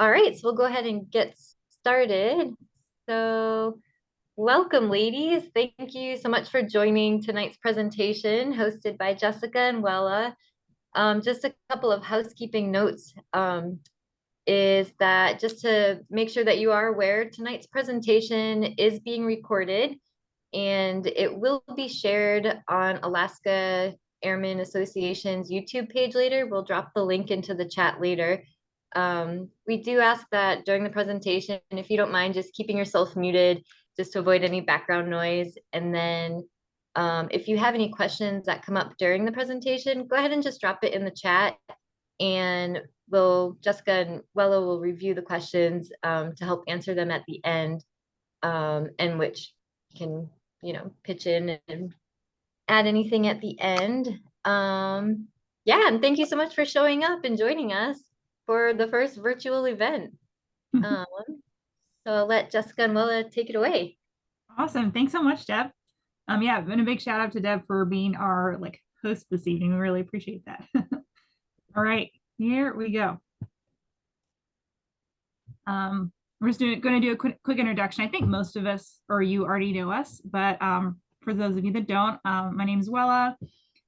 All right, so we'll go ahead and get started. So, welcome, ladies. Thank you so much for joining tonight's presentation hosted by Jessica and Wella. Just a couple of housekeeping notes is that just to make sure that you are aware, tonight's presentation is being recorded and it will be shared on Alaska Airmen Association's YouTube page later. We'll drop the link into the chat later. We do ask that during the presentation, if you don't mind just keeping yourself muted, just to avoid any background noise. And then if you have any questions that come up during the presentation, go ahead and just drop it in the chat and Jessica and Wella will review the questions to help answer them at the end, and which can, pitch in and add anything at the end. Yeah, and thank you so much for showing up and joining us for the first virtual event. So I'll let Jessica and Willa take it away. Awesome. Thanks so much, Deb. Yeah, and a big shout out to Deb for being our host this evening. We really appreciate that. All right, here we go. We're just going to do a quick introduction. I think most of us or you already know us, but for those of you that don't, my name is Wella.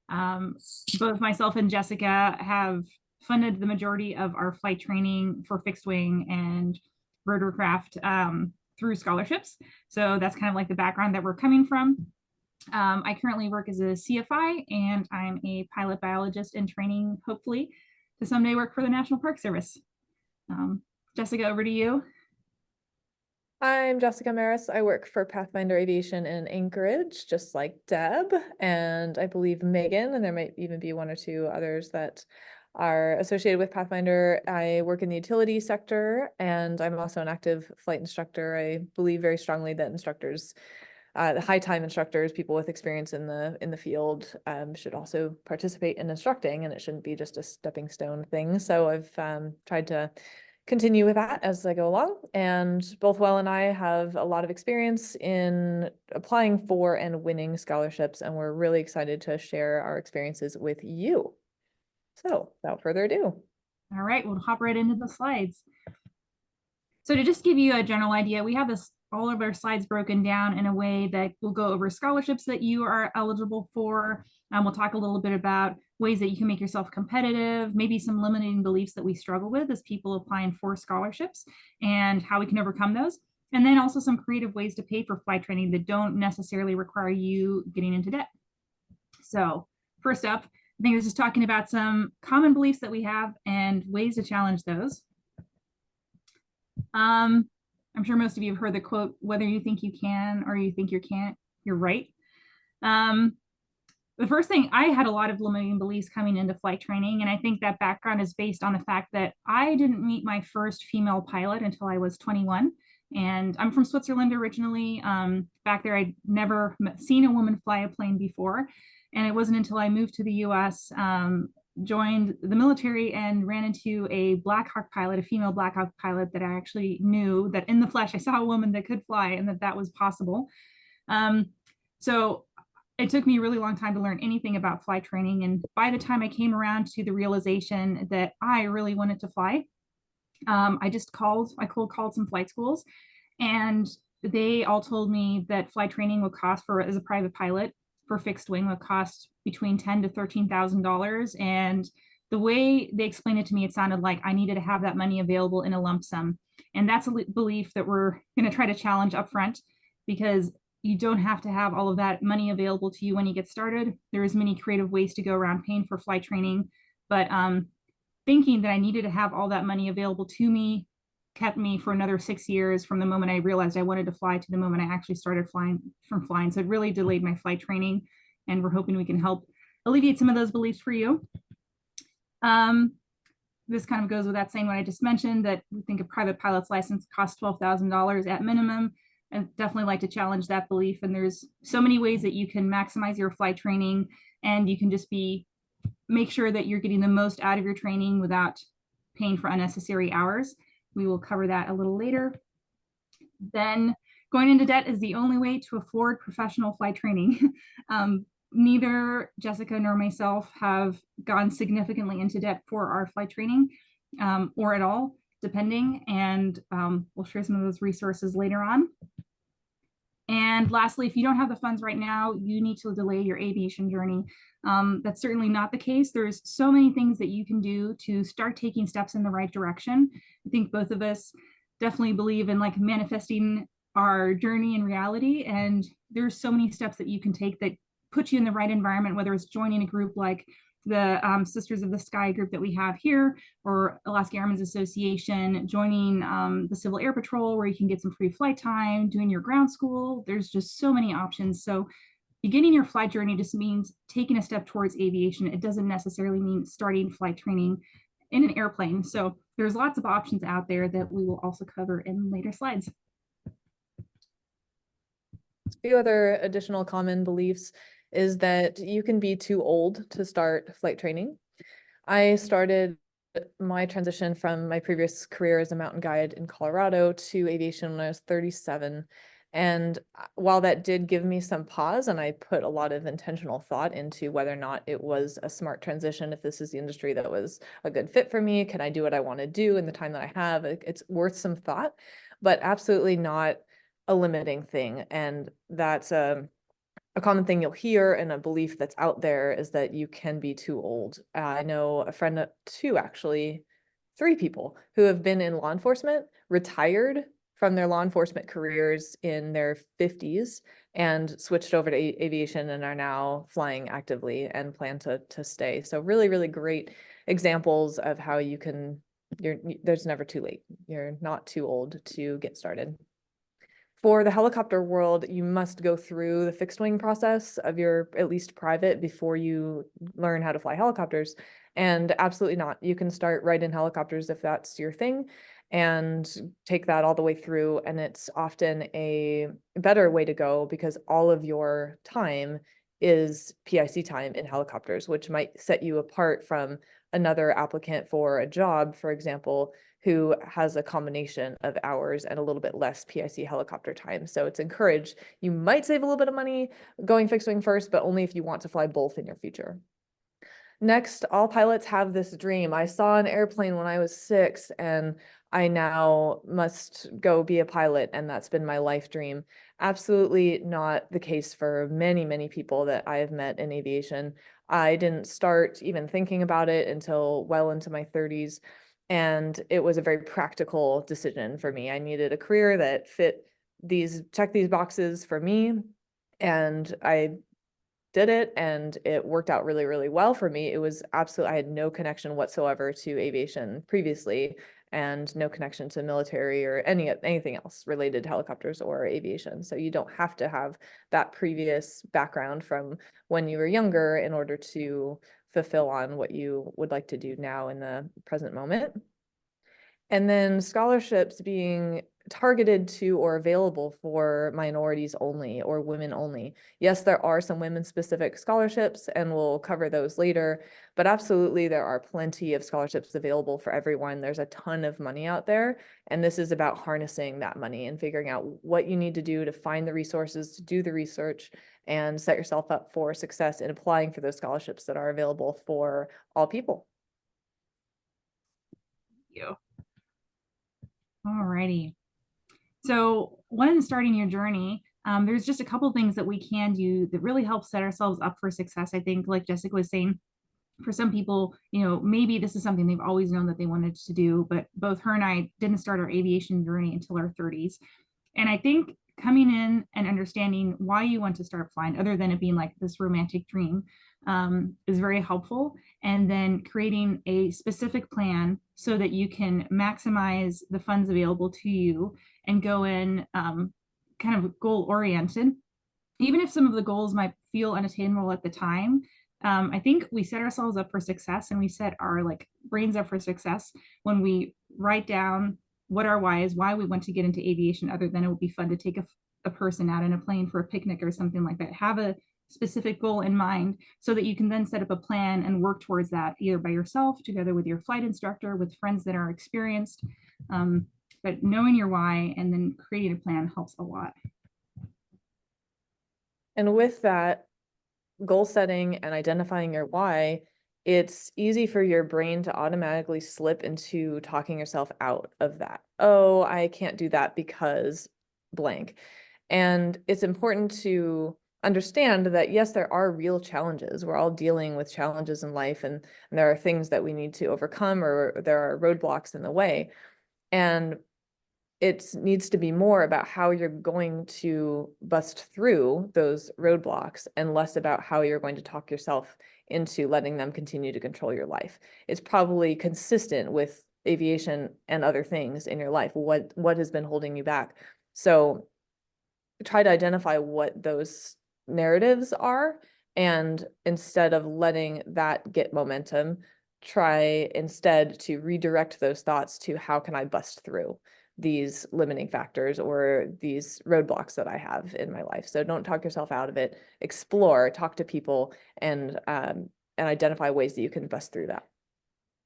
Both myself and Jessica have funded the majority of our flight training for fixed wing and rotorcraft through scholarships. So that's kind of like the background that we're coming from. I currently work as a CFI and I'm a pilot biologist in training, hopefully to someday work for the National Park Service. Jessica, over to you. I'm Jessica Meiris. I work for Pathfinder Aviation in Anchorage, just like Deb, and I believe Megan, and there might even be one or two others that are associated with Pathfinder. I work in the utility sector, and I'm also an active flight instructor. I believe very strongly that instructors, the high time instructors, people with experience in the field, should also participate in instructing, and it shouldn't be just a stepping stone thing. So I've tried to continue with that as I go along. And both Well and I have a lot of experience in applying for and winning scholarships, and we're really excited to share our experiences with you. So without further ado. All right, we'll hop right into the slides. So to just give you a general idea, we have all of our slides broken down in a way that we'll go over scholarships that you are eligible for. We'll talk a little bit about ways that you can make yourself competitive, maybe some limiting beliefs that we struggle with as people applying for scholarships and how we can overcome those. And then also some creative ways to pay for flight training that don't necessarily require you getting into debt. So first up, I think I was just talking about some common beliefs that we have and ways to challenge those. I'm sure most of you have heard the quote, whether you think you can or you think you can't, you're right. The first thing, I had a lot of limiting beliefs coming into flight training, and I think that background is based on the fact that I didn't meet my first female pilot until I was 21. And I'm from Switzerland originally. Back there, I'd never seen a woman fly a plane before. And it wasn't until I moved to the US, joined the military and ran into a Black Hawk pilot, a female Black Hawk pilot, that I actually knew that in the flesh, I saw a woman that could fly and that was possible. So it took me a really long time to learn anything about flight training. And by the time I came around to the realization that I really wanted to fly, I cold called some flight schools, and they all told me that flight training would cost as a private pilot for fixed wing would cost between $10,000 to $13,000. And the way they explained it to me, it sounded like I needed to have that money available in a lump sum. And that's a belief that we're going to try to challenge up front, because you don't have to have all of that money available to you when you get started. There's many creative ways to go around paying for flight training, but thinking that I needed to have all that money available to me kept me for another 6 years from the moment I realized I wanted to fly to the moment I actually started flying. So it really delayed my flight training, and we're hoping we can help alleviate some of those beliefs for you. This kind of goes without saying what I just mentioned, that we think a private pilot's license costs $12,000 at minimum, and definitely like to challenge that belief. And there's so many ways that you can maximize your flight training, and you can just make sure that you're getting the most out of your training without paying for unnecessary hours. We will cover that a little later. Then going into debt is the only way to afford professional flight training. Neither Jessica nor myself have gone significantly into debt for our flight training, or at all, depending. And we'll share some of those resources later on. And lastly, if you don't have the funds right now, you need to delay your aviation journey. That's certainly not the case. There's so many things that you can do to start taking steps in the right direction. I think both of us definitely believe in like manifesting our journey in reality. And there's so many steps that you can take that put you in the right environment, whether it's joining a group like the Sisters of the Sky group that we have here, or Alaska Airmen's Association, joining the Civil Air Patrol, where you can get some free flight time, doing your ground school. There's just so many options. So beginning your flight journey just means taking a step towards aviation. It doesn't necessarily mean starting flight training in an airplane. So there's lots of options out there that we will also cover in later slides. A few other additional common beliefs is that you can be too old to start flight training. I started my transition from my previous career as a mountain guide in Colorado to aviation when I was 37. And while that did give me some pause, and I put a lot of intentional thought into whether or not it was a smart transition, if this is the industry that was a good fit for me, can I do what I want to do in the time that I have? It's worth some thought, but absolutely not a limiting thing. And that's a common thing you'll hear, and a belief that's out there, is that you can be too old. I know a friend, actually, 3 people who have been in law enforcement, retired from their law enforcement careers in their 50s, and switched over to aviation and are now flying actively and plan to stay. So really, really great examples of how you can, there's never too late. You're not too old to get started. For the helicopter world, you must go through the fixed wing process of your at least private before you learn how to fly helicopters. And absolutely not. You can start right in helicopters if that's your thing, and take that all the way through. And it's often a better way to go because all of your time is PIC time in helicopters, which might set you apart from another applicant for a job, for example, who has a combination of hours and a little bit less PIC helicopter time. So it's encouraged. You might save a little bit of money going fixed wing first, but only if you want to fly both in your future. Next, all pilots have this dream. I saw an airplane when I was 6, and I now must go be a pilot, and that's been my life dream. Absolutely not the case for many, many people that I have met in aviation. I didn't start even thinking about it until well into my 30s. And it was a very practical decision for me. I needed a career that checked these boxes for me. And I did it, and it worked out really, really well for me. It was absolutely, I had no connection whatsoever to aviation previously, and no connection to military or anything else related to helicopters or aviation. So you don't have to have that previous background from when you were younger in order to fulfill on what you would like to do now in the present moment. And then scholarships being targeted to or available for minorities only or women only. Yes, there are some women-specific scholarships, and we'll cover those later, but absolutely there are plenty of scholarships available for everyone. There's a ton of money out there, and this is about harnessing that money and figuring out what you need to do to find the resources, to do the research, and set yourself up for success in applying for those scholarships that are available for all people. Thank you. Alrighty. So when starting your journey, there's just a couple things that we can do that really help set ourselves up for success. I think, like Jessica was saying, for some people, maybe this is something they've always known that they wanted to do, but both her and I didn't start our aviation journey until our 30s. And I think coming in and understanding why you want to start flying, other than it being like this romantic dream, is very helpful. And then creating a specific plan so that you can maximize the funds available to you and go in kind of goal oriented. Even if some of the goals might feel unattainable at the time, I think we set ourselves up for success, and we set our brains up for success when we write down what our why is, why we want to get into aviation, other than it would be fun to take a person out in a plane for a picnic or something like that. Have a specific goal in mind so that you can then set up a plan and work towards that, either by yourself, together with your flight instructor, with friends that are experienced. But knowing your why and then creating a plan helps a lot. And with that, goal setting and identifying your why, it's easy for your brain to automatically slip into talking yourself out of that. Oh, I can't do that because blank. And it's important to understand that, yes, there are real challenges. We're all dealing with challenges in life, and there are things that we need to overcome, or there are roadblocks in the way. And it needs to be more about how you're going to bust through those roadblocks and less about how you're going to talk yourself into letting them continue to control your life. It's probably consistent with aviation and other things in your life. What has been holding you back? So try to identify what those narratives are, and instead of letting that get momentum, try instead to redirect those thoughts to how can I bust through these limiting factors or these roadblocks that I have in my life. So don't talk yourself out of it. Explore, talk to people, and identify ways that you can bust through that.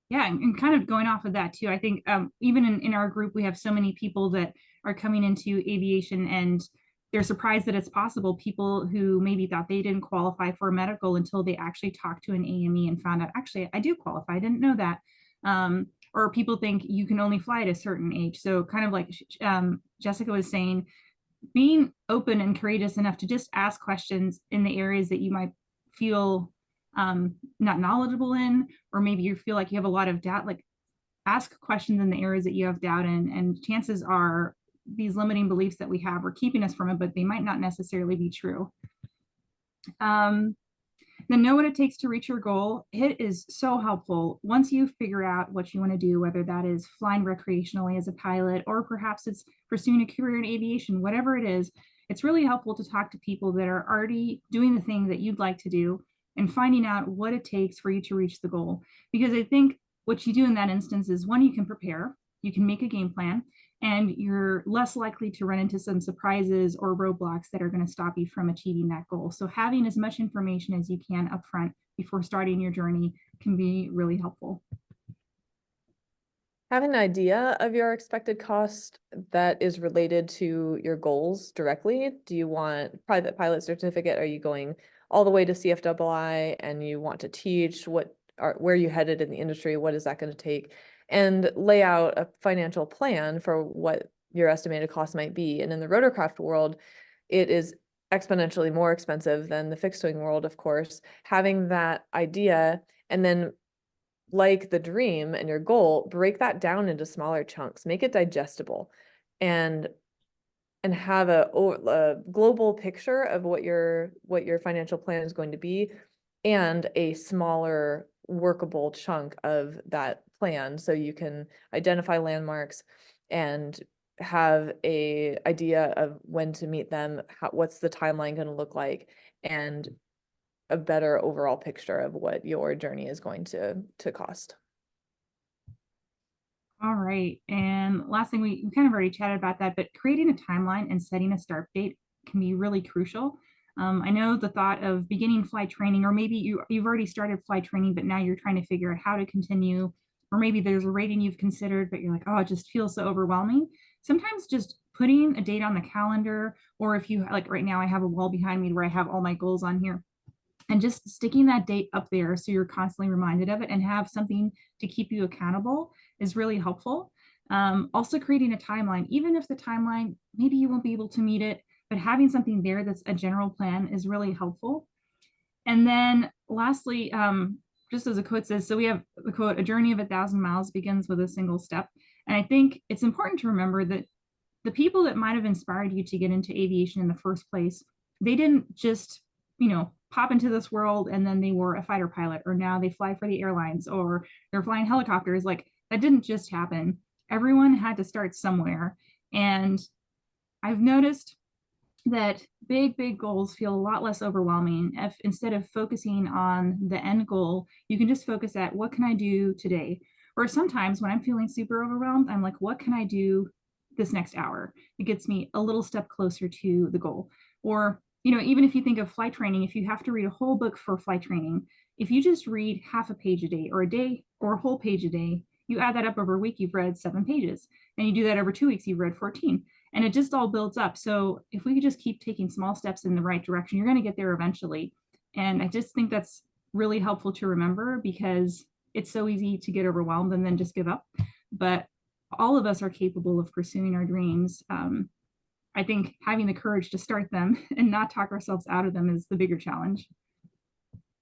Yeah, and kind of going off of that too, I think even in our group, we have so many people that are coming into aviation and they're surprised that it's possible. People who maybe thought they didn't qualify for medical until they actually talked to an AME and found out, actually, I do qualify. I didn't know that. Or people think you can only fly at a certain age. So kind of like Jessica was saying, being open and courageous enough to just ask questions in the areas that you might feel not knowledgeable in, or maybe you feel like you have a lot of doubt, like ask questions in the areas that you have doubt in, and chances are these limiting beliefs that we have are keeping us from it, but they might not necessarily be true. Then know what it takes to reach your goal. It is so helpful once you figure out what you want to do, whether that is flying recreationally as a pilot, or perhaps it's pursuing a career in aviation, whatever it is. It's really helpful to talk to people that are already doing the thing that you'd like to do and finding out what it takes for you to reach the goal. Because I think what you do in that instance is, one, you can prepare, you can make a game plan, and you're less likely to run into some surprises or roadblocks that are going to stop you from achieving that goal. So having as much information as you can upfront before starting your journey can be really helpful. Have an idea of your expected cost that is related to your goals directly. Do you want private pilot certificate? Are you going all the way to CFII and you want to teach? Where are you headed in the industry? What is that going to take? And lay out a financial plan for what your estimated cost might be. And in the rotorcraft world, it is exponentially more expensive than the fixed wing world, of course. Having that idea, and then, like the dream and your goal, break that down into smaller chunks, make it digestible, and have a global picture of what your financial plan is going to be, and a smaller workable chunk of that plan, so you can identify landmarks and have a idea of when to meet them, what's the timeline going to look like, and a better overall picture of what your journey is going to cost. All right. And last thing, we kind of already chatted about that, but creating a timeline and setting a start date can be really crucial. I know the thought of beginning flight training, or maybe you've already started flight training, but now you're trying to figure out how to continue, or maybe there's a rating you've considered, but you're like, oh, it just feels so overwhelming. Sometimes just putting a date on the calendar, or if you, like right now, I have a wall behind me where I have all my goals on here, and just sticking that date up there so you're constantly reminded of it and have something to keep you accountable is really helpful. Also creating a timeline, even if the timeline, maybe you won't be able to meet it, but having something there that's a general plan is really helpful. And then lastly, just as a quote says, so we have the quote, "A journey of 1,000 miles begins with a single step." And I think it's important to remember that the people that might have inspired you to get into aviation in the first place, they didn't just, pop into this world and then they were a fighter pilot, or now they fly for the airlines, or they're flying helicopters. Like, that didn't just happen. Everyone had to start somewhere. And I've noticed that big goals feel a lot less overwhelming if, instead of focusing on the end goal, you can just focus at, what can I do today? Or sometimes when I'm feeling super overwhelmed, I'm like, what can I do this next hour? It gets me a little step closer to the goal. Or, even if you think of flight training, if you have to read a whole book for flight training, if you just read half a page a day, or a whole page a day, you add that up over a week, you've read 7 pages. And you do that over 2 weeks, you've read 14. And it just all builds up. So if we could just keep taking small steps in the right direction, you're going to get there eventually. And I just think that's really helpful to remember because it's so easy to get overwhelmed and then just give up. But all of us are capable of pursuing our dreams. I think having the courage to start them and not talk ourselves out of them is the bigger challenge.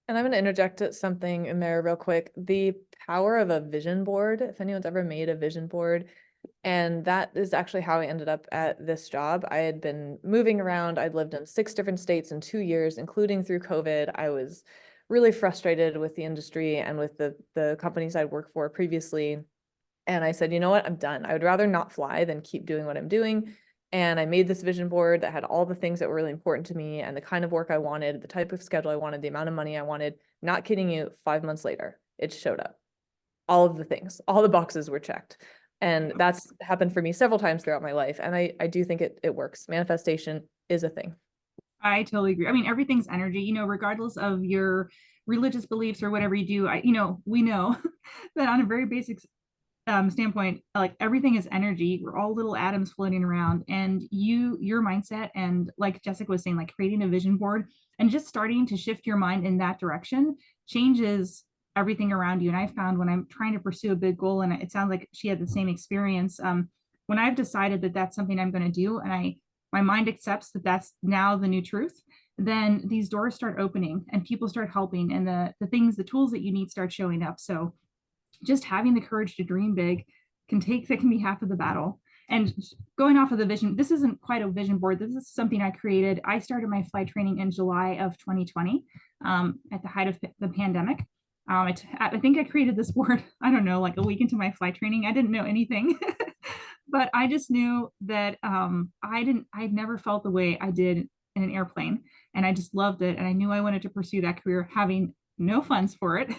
And I'm going to interject something in there real quick. The power of a vision board, if anyone's ever made a vision board, and that is actually how I ended up at this job. I had been moving around. I'd lived in 6 different states in 2 years, including through COVID. I was really frustrated with the industry and with the companies I'd worked for previously. And I said, you know what, I'm done. I would rather not fly than keep doing what I'm doing. And I made this vision board that had all the things that were really important to me and the kind of work I wanted, the type of schedule I wanted, the amount of money I wanted. Not kidding you, 5 months later, it showed up. All of the things, all the boxes were checked. And that's happened for me several times throughout my life. And I do think it works. Manifestation is a thing. I totally agree. I mean, everything's energy, you know, regardless of your religious beliefs or whatever you do. We know that on a very basic standpoint, like everything is energy. We're all little atoms floating around, and your mindset, and like Jessica was saying, like creating a vision board and just starting to shift your mind in that direction changes everything around you. And I found when I'm trying to pursue a big goal, and it sounds like she had the same experience, when I've decided that that's something I'm going to do, and my mind accepts that that's now the new truth, then these doors start opening and people start helping, and the tools that you need start showing up. So just having the courage to dream big that can be half of the battle. And going off of the vision, this isn't quite a vision board. This is something I created. I started my flight training in July of 2020, at the height of the pandemic. I think I created this board, I don't know, like a week into my flight training. I didn't know anything, but I just knew that I'd never felt the way I did in an airplane. And I just loved it. And I knew I wanted to pursue that career, having no funds for it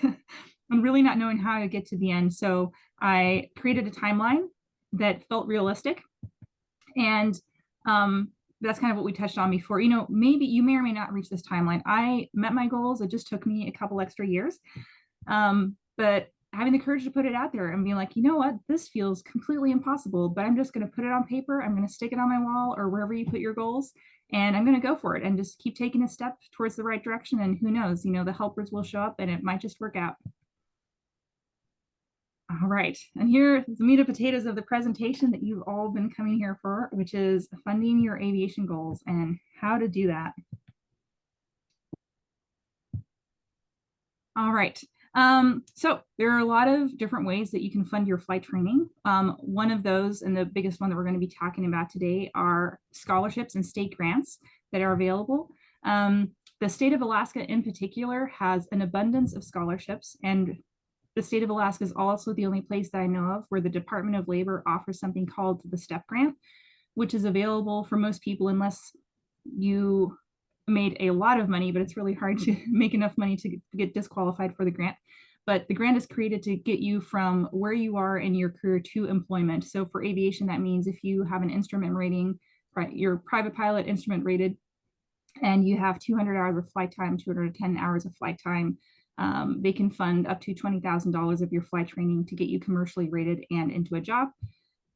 and really not knowing how to get to the end. So I created a timeline that felt realistic. And that's kind of what we touched on before. You know, maybe you may or may not reach this timeline. I met my goals. It just took me a couple extra years. But having the courage to put it out there and being like, you know what, this feels completely impossible, but I'm just going to put it on paper. I'm going to stick it on my wall or wherever you put your goals, and I'm going to go for it and just keep taking a step towards the right direction. And who knows, you know, the helpers will show up and it might just work out. All right, and here's the meat and potatoes of the presentation that you've all been coming here for, which is funding your aviation goals and how to do that. All right, so there are a lot of different ways that you can fund your flight training. One of those, and the biggest one that we're going to be talking about today, are scholarships and state grants that are available. The state of Alaska in particular has an abundance of scholarships, and the state of Alaska is also the only place that I know of where the Department of Labor offers something called the STEP grant, which is available for most people unless you made a lot of money, but it's really hard to make enough money to get disqualified for the grant. But the grant is created to get you from where you are in your career to employment. So for aviation, that means if you have an instrument rating, you're private pilot instrument rated, and you have 200 hours of flight time, 210 hours of flight time, they can fund up to $20,000 of your flight training to get you commercially rated and into a job.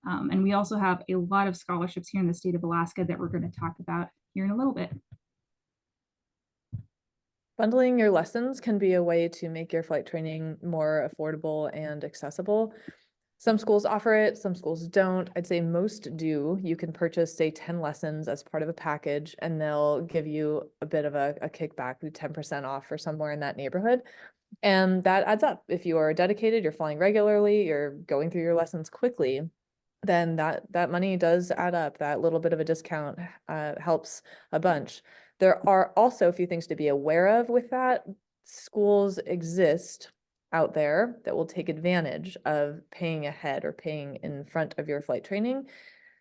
And we also have a lot of scholarships here in the state of Alaska that we're going to talk about here in a little bit. Bundling your lessons can be a way to make your flight training more affordable and accessible. Some schools offer it, some schools don't. I'd say most do. You can purchase, say, 10 lessons as part of a package, and they'll give you a bit of a kickback, 10% off or somewhere in that neighborhood. And that adds up. If you are dedicated, you're flying regularly, you're going through your lessons quickly, then that money does add up. That little bit of a discount helps a bunch. There are also a few things to be aware of with that. Schools exist out there that will take advantage of paying ahead or paying in front of your flight training.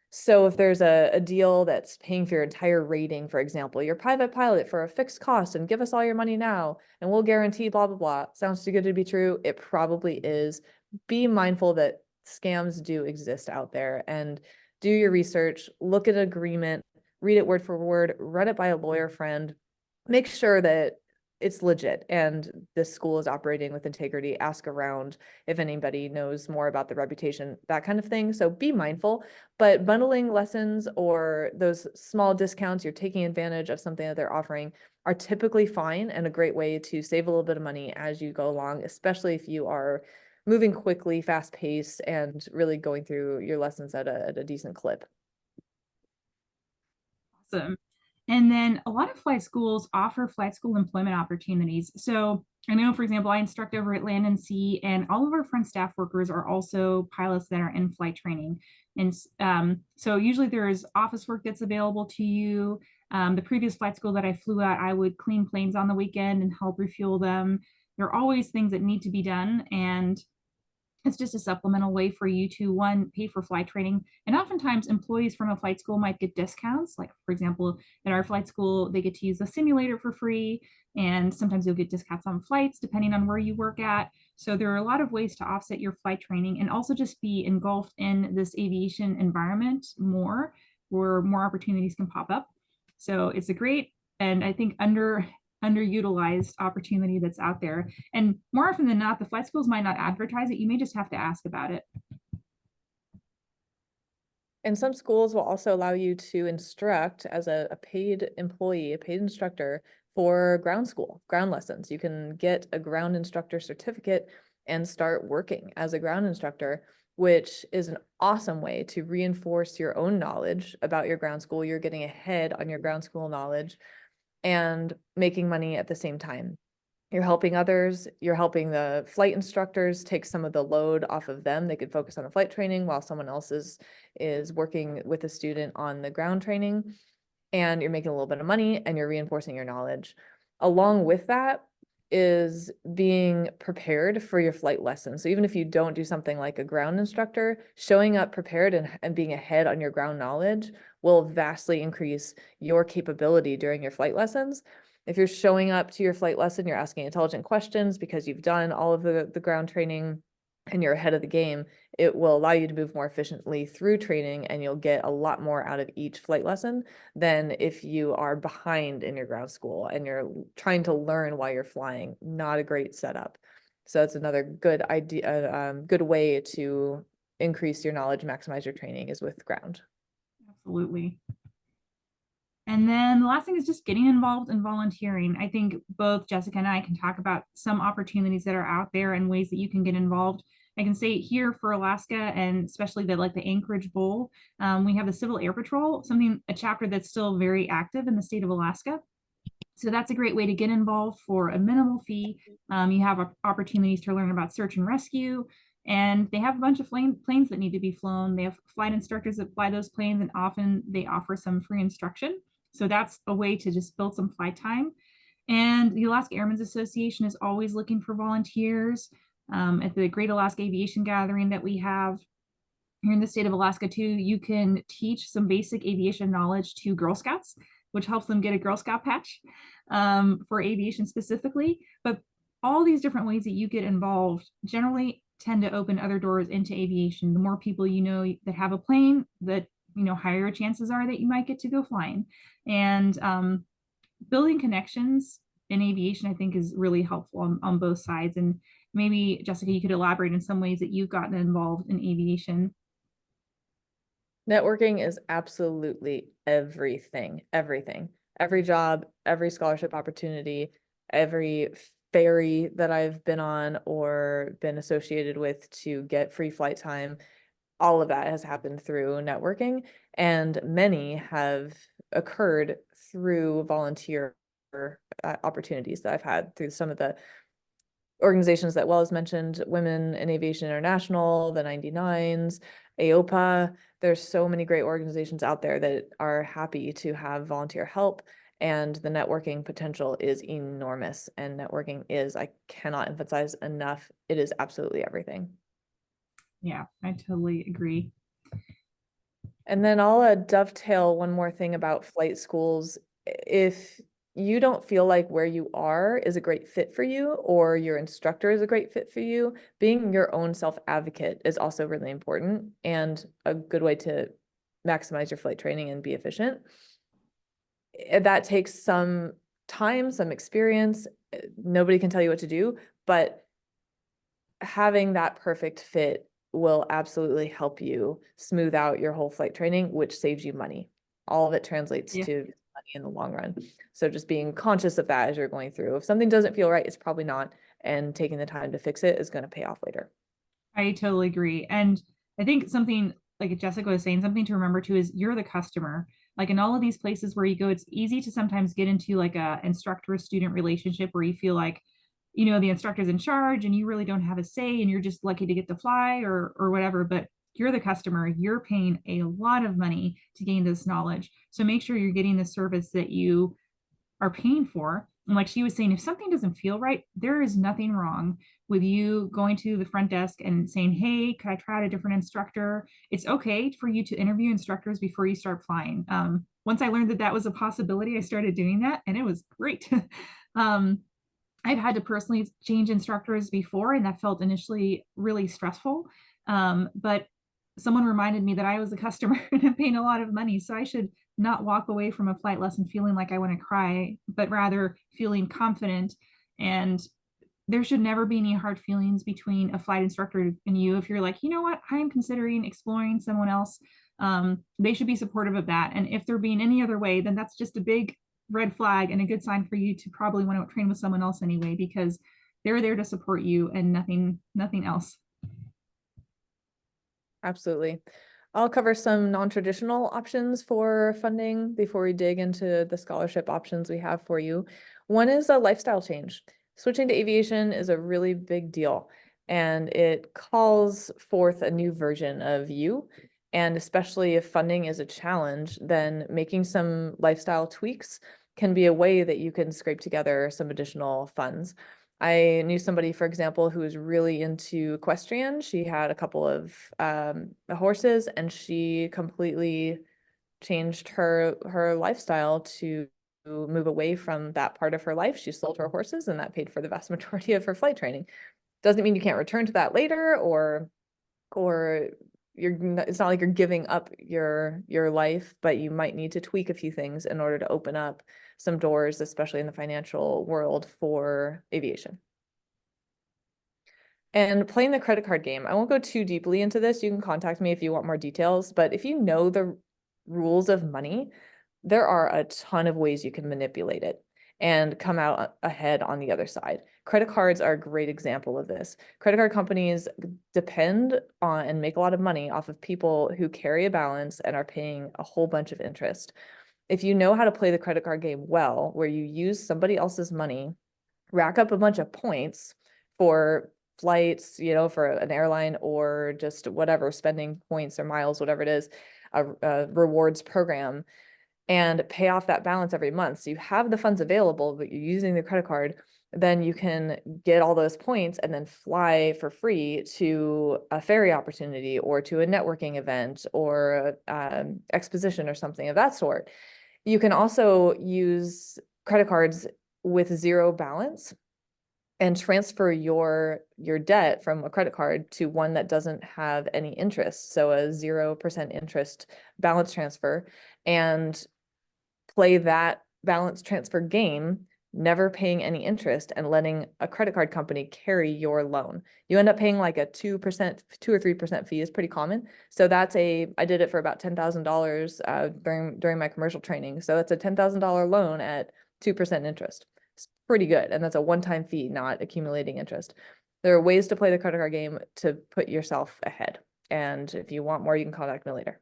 So if there's a deal that's paying for your entire rating, for example, you're private pilot for a fixed cost and give us all your money now and we'll guarantee blah, blah, blah. Sounds too good to be true. It probably is. Be mindful that scams do exist out there, and do your research, look at an agreement, read it word for word, run it by a lawyer friend, make sure that it's legit and this school is operating with integrity. Ask around if anybody knows more about the reputation, that kind of thing. So be mindful, but bundling lessons or those small discounts, you're taking advantage of something that they're offering. are typically fine and a great way to save a little bit of money as you go along, especially if you are moving quickly, fast paced, and really going through your lessons at a decent clip. Awesome. And then a lot of flight schools offer flight school employment opportunities. So I know, for example, I instruct over at Land and Sea, and all of our front staff workers are also pilots that are in flight training. And so usually there's office work that's available to you. The previous flight school that I flew at, I would clean planes on the weekend and help refuel them. There are always things that need to be done. And it's just a supplemental way for you to, one, pay for flight training. And oftentimes employees from a flight school might get discounts. Like, for example, at our flight school, they get to use the simulator for free. And sometimes you'll get discounts on flights depending on where you work at. So there are a lot of ways to offset your flight training and also just be engulfed in this aviation environment more, where more opportunities can pop up. So it's a great, and I think underutilized opportunity that's out there. And more often than not, the flight schools might not advertise it. You may just have to ask about it. And some schools will also allow you to instruct as a paid employee, a paid instructor for ground school, ground lessons. You can get a ground instructor certificate and start working as a ground instructor, which is an awesome way to reinforce your own knowledge about your ground school. You're getting ahead on your ground school knowledge and making money at the same time. You're helping others, you're helping the flight instructors take some of the load off of them. They could focus on the flight training while someone else is working with a student on the ground training, and you're making a little bit of money and you're reinforcing your knowledge. Along with that is being prepared for your flight lesson. So even if you don't do something like a ground instructor, showing up prepared and being ahead on your ground knowledge will vastly increase your capability during your flight lessons. If you're showing up to your flight lesson, you're asking intelligent questions because you've done all of the ground training and you're ahead of the game, it will allow you to move more efficiently through training, and you'll get a lot more out of each flight lesson than if you are behind in your ground school and you're trying to learn while you're flying. Not a great setup. So it's another good idea, good way to increase your knowledge, maximize your training is with ground. Absolutely. And then the last thing is just getting involved in volunteering. I think both Jessica and I can talk about some opportunities that are out there and ways that you can get involved. I can say here for Alaska, and especially the Anchorage Bowl, we have the Civil Air Patrol, a chapter that's still very active in the state of Alaska. So that's a great way to get involved for a minimal fee. You have opportunities to learn about search and rescue, and they have a bunch of planes that need to be flown. They have flight instructors that fly those planes, and often they offer some free instruction. So that's a way to just build some flight time. And the Alaska Airmen's Association is always looking for volunteers. At the Great Alaska Aviation Gathering that we have here in the state of Alaska too, you can teach some basic aviation knowledge to Girl Scouts, which helps them get a Girl Scout patch for aviation specifically. But all these different ways that you get involved generally tend to open other doors into aviation. The more people you know that have a plane, that higher your chances are that you might get to go flying. And building connections in aviation, I think, is really helpful on both sides. And maybe, Jessica, you could elaborate in some ways that you've gotten involved in aviation. Networking is absolutely everything, everything. Every job, every scholarship opportunity, every ferry that I've been on or been associated with to get free flight time, all of that has happened through networking, and many have occurred through volunteer opportunities that I've had through some of the organizations that Wella's mentioned, Women in Aviation International, the 99s, AOPA. There's so many great organizations out there that are happy to have volunteer help, and the networking potential is enormous. And networking is, I cannot emphasize enough, it is absolutely everything. Yeah, I totally agree. And then I'll dovetail one more thing about flight schools. If you don't feel like where you are is a great fit for you, or your instructor is a great fit for you, being your own self-advocate is also really important and a good way to maximize your flight training and be efficient. That takes some time, some experience. Nobody can tell you what to do, but having that perfect fit will absolutely help you smooth out your whole flight training, which saves you money. All of it translates to money in the long run. So just being conscious of that as you're going through. If something doesn't feel right, it's probably not, and taking the time to fix it is going to pay off later. I totally agree. And I think something like Jessica was saying, something to remember too is you're the customer. Like in all of these places where you go, it's easy to sometimes get into like a instructor-student relationship where you feel like, you know, the instructor's in charge and you really don't have a say and you're just lucky to get to fly or whatever. But you're the customer, you're paying a lot of money to gain this knowledge. So make sure you're getting the service that you are paying for. And like she was saying, if something doesn't feel right, there is nothing wrong with you going to the front desk and saying, hey, could I try out a different instructor? It's okay for you to interview instructors before you start flying. Once I learned that that was a possibility, I started doing that and it was great. um, I've had to personally change instructors before, and that felt initially really stressful. But someone reminded me that I was a customer and I'm paying a lot of money. So I should not walk away from a flight lesson feeling like I want to cry, but rather feeling confident. And there should never be any hard feelings between a flight instructor and you. If you're like, you know what, I'm considering exploring someone else, they should be supportive of that. And if they're being any other way, then that's just a big red flag and a good sign for you to probably want to train with someone else anyway, because they're there to support you and nothing else. Absolutely. I'll cover some non-traditional options for funding before we dig into the scholarship options we have for you. One is a lifestyle change. Switching to aviation is a really big deal, and it calls forth a new version of you. And especially if funding is a challenge, then making some lifestyle tweaks can be a way that you can scrape together some additional funds. I knew somebody, for example, who was really into equestrian. She had a couple of horses, and she completely changed her lifestyle to move away from that part of her life. She sold her horses, and that paid for the vast majority of her flight training. Doesn't mean you can't return to that later, or it's not like you're giving up your life, but you might need to tweak a few things in order to open up some doors, especially in the financial world, for aviation. And playing the credit card game, I won't go too deeply into this. You can contact me if you want more details, but if you know the rules of money, there are a ton of ways you can manipulate it and come out ahead on the other side. Credit cards are a great example of this. Credit card companies depend on and make a lot of money off of people who carry a balance and are paying a whole bunch of interest. If you know how to play the credit card game well, where you use somebody else's money, rack up a bunch of points for flights, you know, for an airline, or just whatever, spending points or miles, whatever it is, a rewards program, and pay off that balance every month. So you have the funds available, but you're using the credit card, then you can get all those points and then fly for free to a ferry opportunity or to a networking event or exposition or something of that sort. You can also use credit cards with zero balance and transfer your debt from a credit card to one that doesn't have any interest. So a 0% interest balance transfer, and play that balance transfer game, never paying any interest and letting a credit card company carry your loan. You end up paying like a 2%, 2 or 3% fee is pretty common. So I did it for about $10,000 during my commercial training. So it's a $10,000 loan at 2% interest. It's pretty good. And that's a one-time fee, not accumulating interest. There are ways to play the credit card game to put yourself ahead. And if you want more, you can contact me later.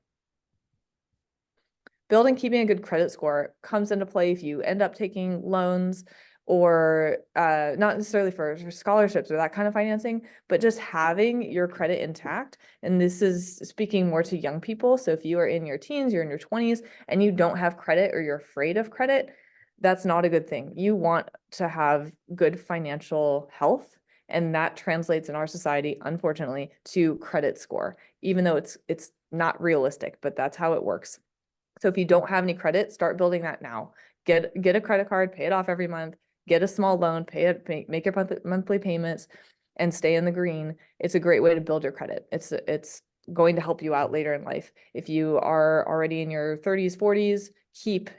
Building, keeping a good credit score comes into play if you end up taking loans, or not necessarily for scholarships or that kind of financing, but just having your credit intact. And this is speaking more to young people. So if you are in your teens, you're in your 20s, and you don't have credit or you're afraid of credit, that's not a good thing. You want to have good financial health, and that translates in our society, unfortunately, to credit score, even though it's not realistic, but that's how it works. So if you don't have any credit, start building that now. Get a credit card, pay it off every month, get a small loan, make your monthly payments, and stay in the green. It's a great way to build your credit. It's going to help you out later in life. If you are already in your 30s, 40s, keep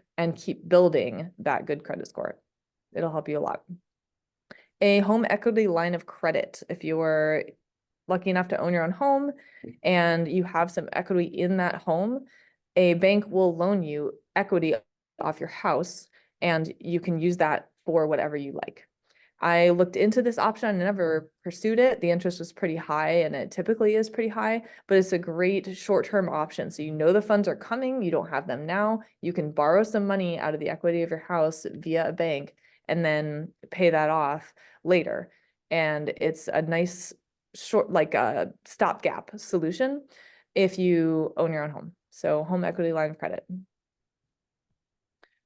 building that good credit score. It'll help you a lot. A home equity line of credit. If you are lucky enough to own your own home and you have some equity in that home, a bank will loan you equity off your house, and you can use that for whatever you like. I looked into this option and never pursued it. The interest was pretty high, and it typically is pretty high, but it's a great short-term option. So you know the funds are coming, you don't have them now. You can borrow some money out of the equity of your house via a bank and then pay that off later. And it's a nice short, like a stopgap solution if you own your own home. So home equity line of credit.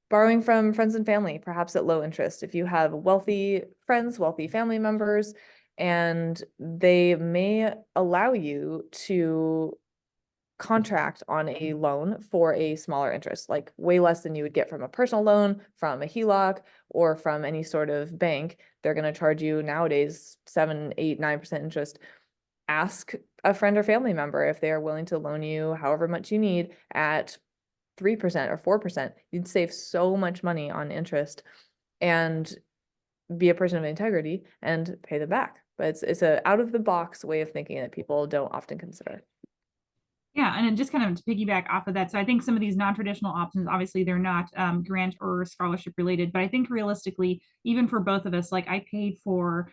Borrowing from friends and family, perhaps at low interest. If you have wealthy friends, wealthy family members, and they may allow you to contract on a loan for a smaller interest, like way less than you would get from a personal loan, from a HELOC, or from any sort of bank. They're going to charge you nowadays 7, 8, 9% interest. Ask a friend or family member if they are willing to loan you however much you need at 3% or 4%. You'd save so much money on interest and be a person of integrity and pay them back. But it's a out of the box way of thinking that people don't often consider. Yeah, and then just kind of to piggyback off of that, so I think some of these non-traditional options, obviously they're not grant or scholarship related, but I think realistically, even for both of us, like I paid for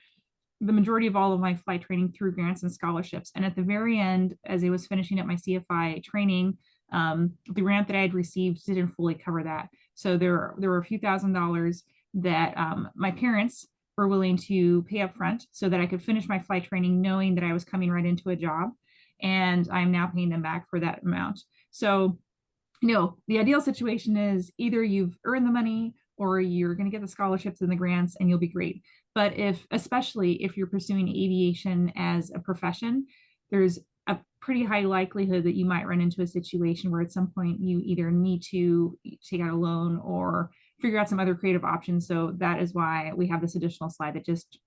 the majority of all of my flight training through grants and scholarships. And at the very end, as I was finishing up my CFI training, the grant that I had received didn't fully cover that. So there were a few $1,000s that my parents were willing to pay up front so that I could finish my flight training knowing that I was coming right into a job. And I'm now paying them back for that amount. So, the ideal situation is either you've earned the money or you're going to get the scholarships and the grants and you'll be great. But especially if you're pursuing aviation as a profession, there's a pretty high likelihood that you might run into a situation where at some point you either need to take out a loan or figure out some other creative options. So that is why we have this additional slide that just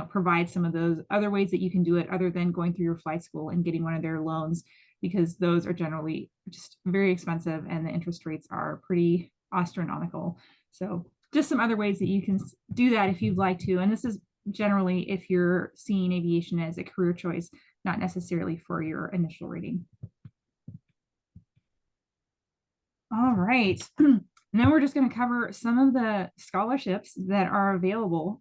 provide some of those other ways that you can do it other than going through your flight school and getting one of their loans, because those are generally just very expensive and the interest rates are pretty astronomical. So just some other ways that you can do that if you'd like to. And this is generally if you're seeing aviation as a career choice, not necessarily for your initial rating. All right. And then we're just going to cover some of the scholarships that are available.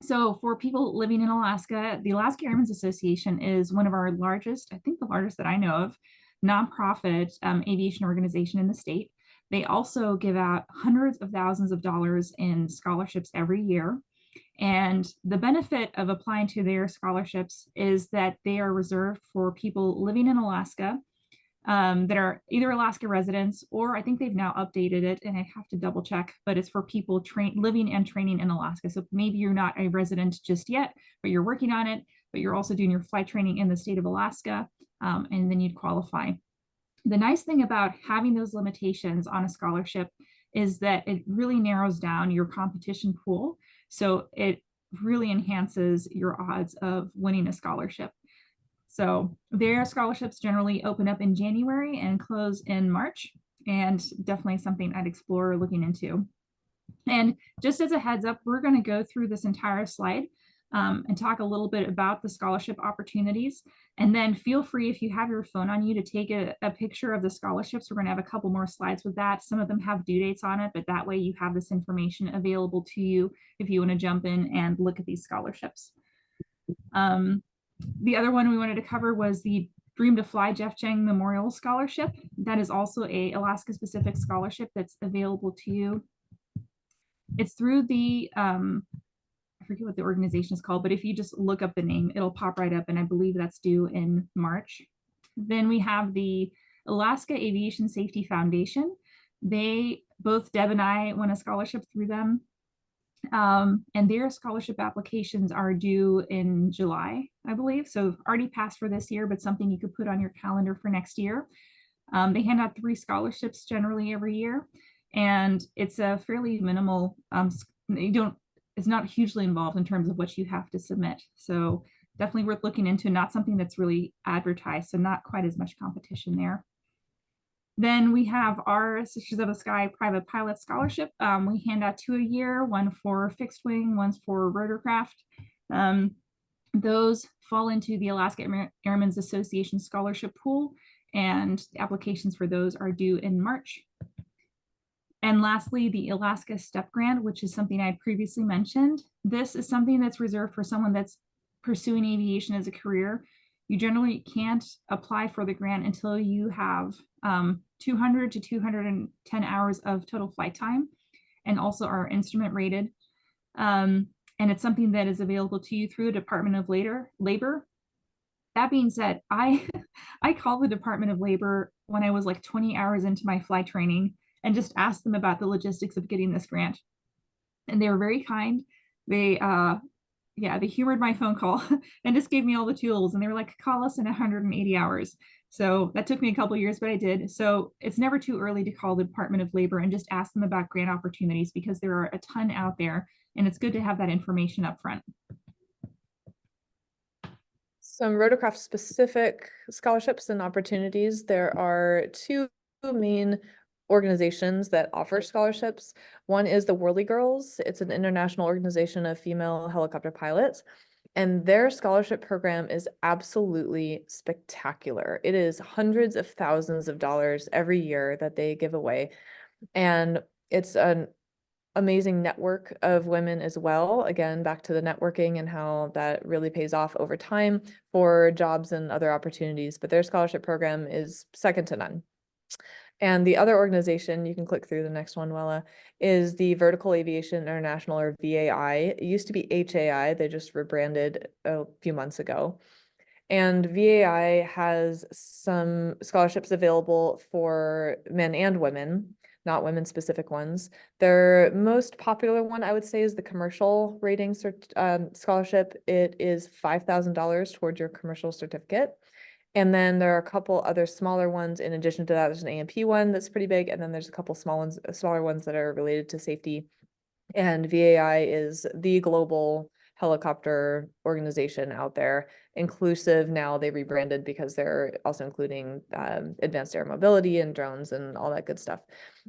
So for people living in Alaska, the Alaska Airmen's Association is one of our largest, I think the largest that I know of, nonprofit aviation organization in the state. They also give out hundreds of thousands of dollars in scholarships every year. And the benefit of applying to their scholarships is that they are reserved for people living in Alaska that are either Alaska residents, or I think they've now updated it and I have to double check, but it's for people living and training in Alaska. So maybe you're not a resident just yet, but you're working on it, but you're also doing your flight training in the state of Alaska, and then you'd qualify. The nice thing about having those limitations on a scholarship is that it really narrows down your competition pool. So it really enhances your odds of winning a scholarship. So their scholarships generally open up in January and close in March, and definitely something I'd explore looking into. And just as a heads up, we're going to go through this entire slide and talk a little bit about the scholarship opportunities. And then feel free, if you have your phone on you, to take a picture of the scholarships. We're going to have a couple more slides with that. Some of them have due dates on it, but that way you have this information available to you if you want to jump in and look at these scholarships. The other one we wanted to cover was the Dream to Fly Jeff Chang Memorial Scholarship. That is also a Alaska specific scholarship that's available to you. It's through the, I forget what the organization is called, but if you just look up the name, it'll pop right up, and I believe that's due in March. Then we have the Alaska Aviation Safety Foundation. Both Deb and I won a scholarship through them. And their scholarship applications are due in July, I believe. So already passed for this year, but something you could put on your calendar for next year. They hand out 3 scholarships generally every year, and it's a fairly minimal, it's not hugely involved in terms of what you have to submit. So definitely worth looking into, not something that's really advertised, so not quite as much competition there. Then we have our Sisters of the Sky Private Pilot Scholarship. We hand out 2 a year, one for fixed wing, one's for rotorcraft. Those fall into the Alaska Airmen's Association scholarship pool, and the applications for those are due in March. And lastly, the Alaska STEP grant, which is something I previously mentioned. This is something that's reserved for someone that's pursuing aviation as a career. You generally can't apply for the grant until you have 200 to 210 hours of total flight time and also are instrument rated. And it's something that is available to you through the Department of Labor. That being said, I called the Department of Labor when I was like 20 hours into my flight training and just asked them about the logistics of getting this grant. And they were very kind. They they humored my phone call and just gave me all the tools. And they were like, call us in 180 hours. So that took me a couple of years, but I did. So it's never too early to call the Department of Labor and just ask them about grant opportunities because there are a ton out there. And it's good to have that information up front. Some rotorcraft specific scholarships and opportunities. There are two main organizations that offer scholarships. One is the Whirly Girls. It's an international organization of female helicopter pilots, and their scholarship program is absolutely spectacular. It is hundreds of thousands of dollars every year that they give away, and it's an amazing network of women as well. Again, back to the networking and how that really pays off over time for jobs and other opportunities. But their scholarship program is second to none. And the other organization, you can click through the next one, Wella, is the Vertical Aviation International, or VAI. It used to be HAI. They just rebranded a few months ago. And VAI has some scholarships available for men and women, not women-specific ones. Their most popular one, I would say, is the commercial rating scholarship. It is $5,000 towards your commercial certificate. And then there are a couple other smaller ones. In addition to that, there's an AMP one that's pretty big, and then there's a couple smaller ones that are related to safety. And VAI is the global helicopter organization out there, inclusive. Now they rebranded because they're also including advanced air mobility and drones and all that good stuff.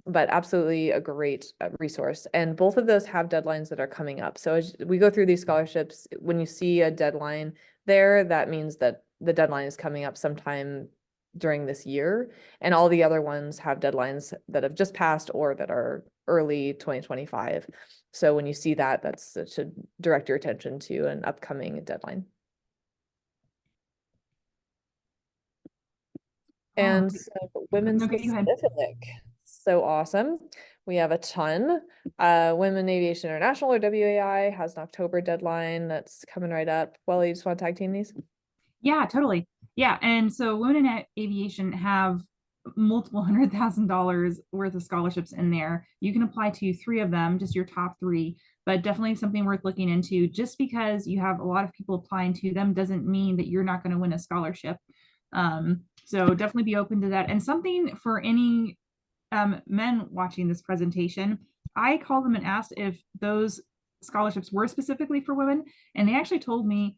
But absolutely a great resource. And both of those have deadlines that are coming up. So as we go through these scholarships, when you see a deadline there, that means that the deadline is coming up sometime during this year, and all the other ones have deadlines that have just passed or that are early 2025. So when you see that, that should direct your attention to an upcoming deadline. And so women specific, so awesome. We have a ton. Women Aviation International, or WAI, has an October deadline that's coming right up. Well, you just want to tag team these? Yeah, totally. Yeah, and so Women in Aviation have multiple $100,000 worth of scholarships in there. You can apply to 3 of them, just your top 3, but definitely something worth looking into. Just because you have a lot of people applying to them doesn't mean that you're not going to win a scholarship. So definitely be open to that. And something for any men watching this presentation, I called them and asked if those scholarships were specifically for women, and they actually told me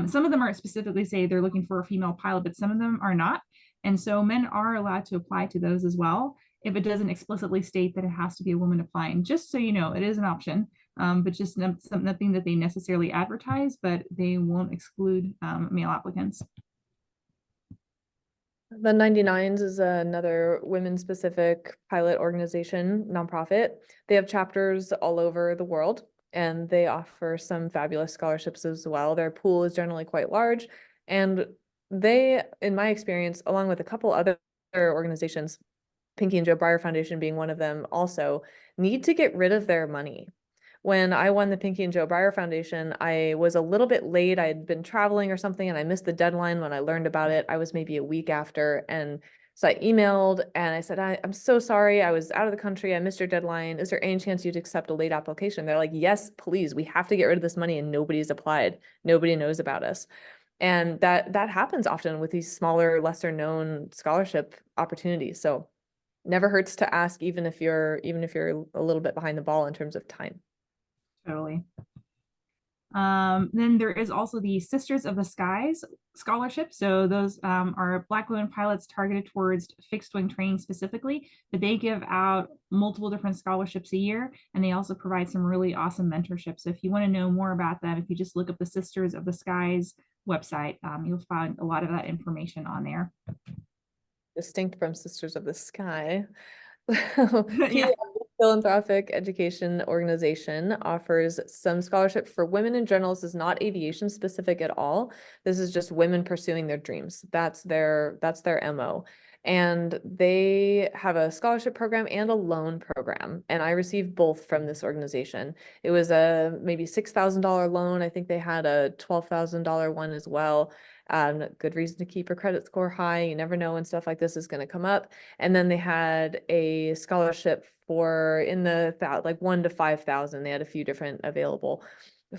some of them are specifically say they're looking for a female pilot, but some of them are not. And so men are allowed to apply to those as well, if it doesn't explicitly state that it has to be a woman applying. Just so you know, it is an option, but just nothing that they necessarily advertise, but they won't exclude male applicants. The 99s is another women-specific pilot organization, nonprofit. They have chapters all over the world, and they offer some fabulous scholarships as well. Their pool is generally quite large, and they, in my experience, along with a couple other organizations, Pinky and Joe Breyer Foundation being one of them, also need to get rid of their money. When I won the Pinky and Joe Breyer Foundation, I was a little bit late. I had been traveling or something, and I missed the deadline. When I learned about it, I was maybe a week after. And so I emailed and I said, I'm so sorry. I was out of the country. I missed your deadline. Is there any chance you'd accept a late application? They're like, yes, please. We have to get rid of this money, and nobody's applied. Nobody knows about us. And that happens often with these smaller, lesser known scholarship opportunities. So never hurts to ask, even if you're a little bit behind the ball in terms of time. Totally. Then there is also the Sisters of the Skies scholarship. So those are Black women pilots targeted towards fixed wing training specifically, but they give out multiple different scholarships a year, and they also provide some really awesome mentorship. So if you want to know more about that, if you just look up the Sisters of the Skies website, you'll find a lot of that information on there. Distinct from Sisters of the Sky. Yeah. philanthropic education organization offers some scholarship for women in general. This is not aviation specific at all. This is just women pursuing their dreams. That's their MO. And they have a scholarship program and a loan program. And I received both from this organization. It was a maybe $6,000 loan. I think they had a $12,000 one as well. Good reason to keep your credit score high. You never know when stuff like this is going to come up. And then they had a scholarship for in the like 1 to 5,000. They had a few different available